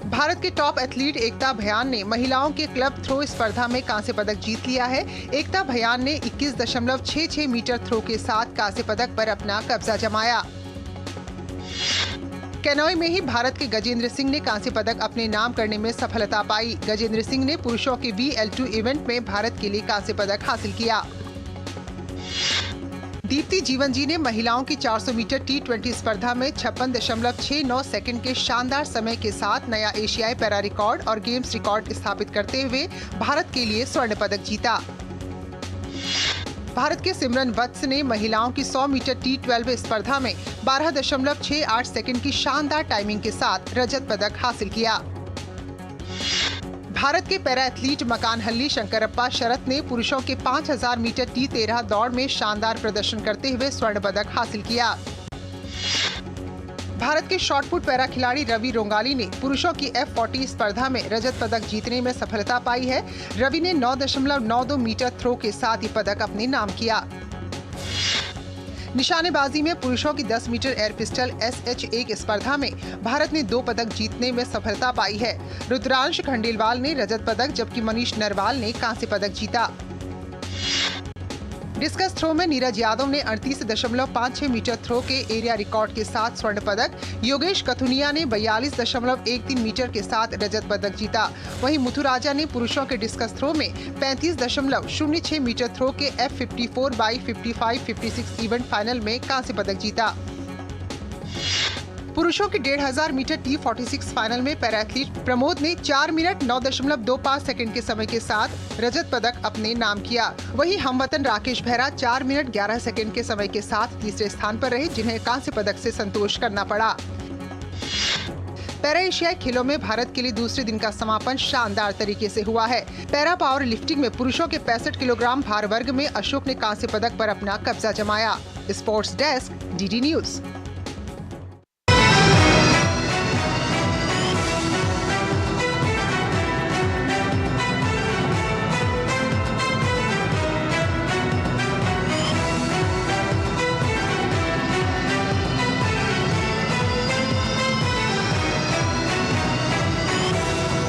भारत के टॉप एथलीट एकता भयान ने महिलाओं के क्लब थ्रो स्पर्धा में कांस्य पदक जीत लिया है। एकता भयान ने 21.66 मीटर थ्रो के साथ कांस्य पदक पर अपना कब्जा जमाया। कैनोई में ही भारत के गजेंद्र सिंह ने कांस्य पदक अपने नाम करने में सफलता पाई। गजेंद्र सिंह ने पुरुषों के VL2 इवेंट में भारत के लिए कांस्य पदक हासिल किया। दीप्ति जीवन जी ने महिलाओं की 400 मीटर T20 स्पर्धा में 56.69 सेकंड के शानदार समय के साथ नया एशियाई पैरा रिकॉर्ड और गेम्स रिकॉर्ड स्थापित करते हुए भारत के लिए स्वर्ण पदक जीता। भारत के सिमरन वत्स ने महिलाओं की 100 मीटर T12 स्पर्धा में 12.68 सेकंड की शानदार टाइमिंग के साथ रजत पदक हासिल किया। भारत के पैरा एथलीट मकानहल्ली शंकरप्पा शरत ने पुरुषों के 5000 मीटर T13 दौड़ में शानदार प्रदर्शन करते हुए स्वर्ण पदक हासिल किया। भारत के शॉटपुट पैरा खिलाड़ी रवि रोंगाली ने पुरुषों की F40 स्पर्धा में रजत पदक जीतने में सफलता पाई है। रवि ने 9.92 मीटर थ्रो के साथ ही पदक अपने नाम किया। निशानेबाजी में पुरुषों की 10 मीटर एयर पिस्टल SH1 स्पर्धा में भारत ने 2 पदक जीतने में सफलता पाई है। रुद्रांश खंडेलवाल ने रजत पदक जबकि मनीष नरवाल ने कांस्य पदक जीता। डिस्कस थ्रो में नीरज यादव ने 38.56 मीटर थ्रो के एरिया रिकॉर्ड के साथ स्वर्ण पदक, योगेश कथुनिया ने 42.13 मीटर के साथ रजत पदक जीता। वहीं मुथुराजा ने पुरुषों के डिस्कस थ्रो में 35.06 मीटर थ्रो के F54/55-56 इवेंट फाइनल में कांस्य पदक जीता। पुरुषों के 1500 मीटर T46 फाइनल में पैराएथलीट प्रमोद ने 4 मिनट 9.25 सेकंड के समय के साथ रजत पदक अपने नाम किया। वहीं हमवतन राकेश बेहरा 4 मिनट 11 सेकंड के समय के साथ तीसरे स्थान पर रहे, जिन्हें कांस्य पदक से संतोष करना पड़ा। पैरा एशियाई खेलों में भारत के लिए दूसरे दिन का समापन शानदार तरीके से हुआ है। पैरा पावर लिफ्टिंग में पुरुषों के 65 किलोग्राम भार वर्ग में अशोक ने कांस्य पदक पर अपना कब्जा जमाया। Sports desk, DD news.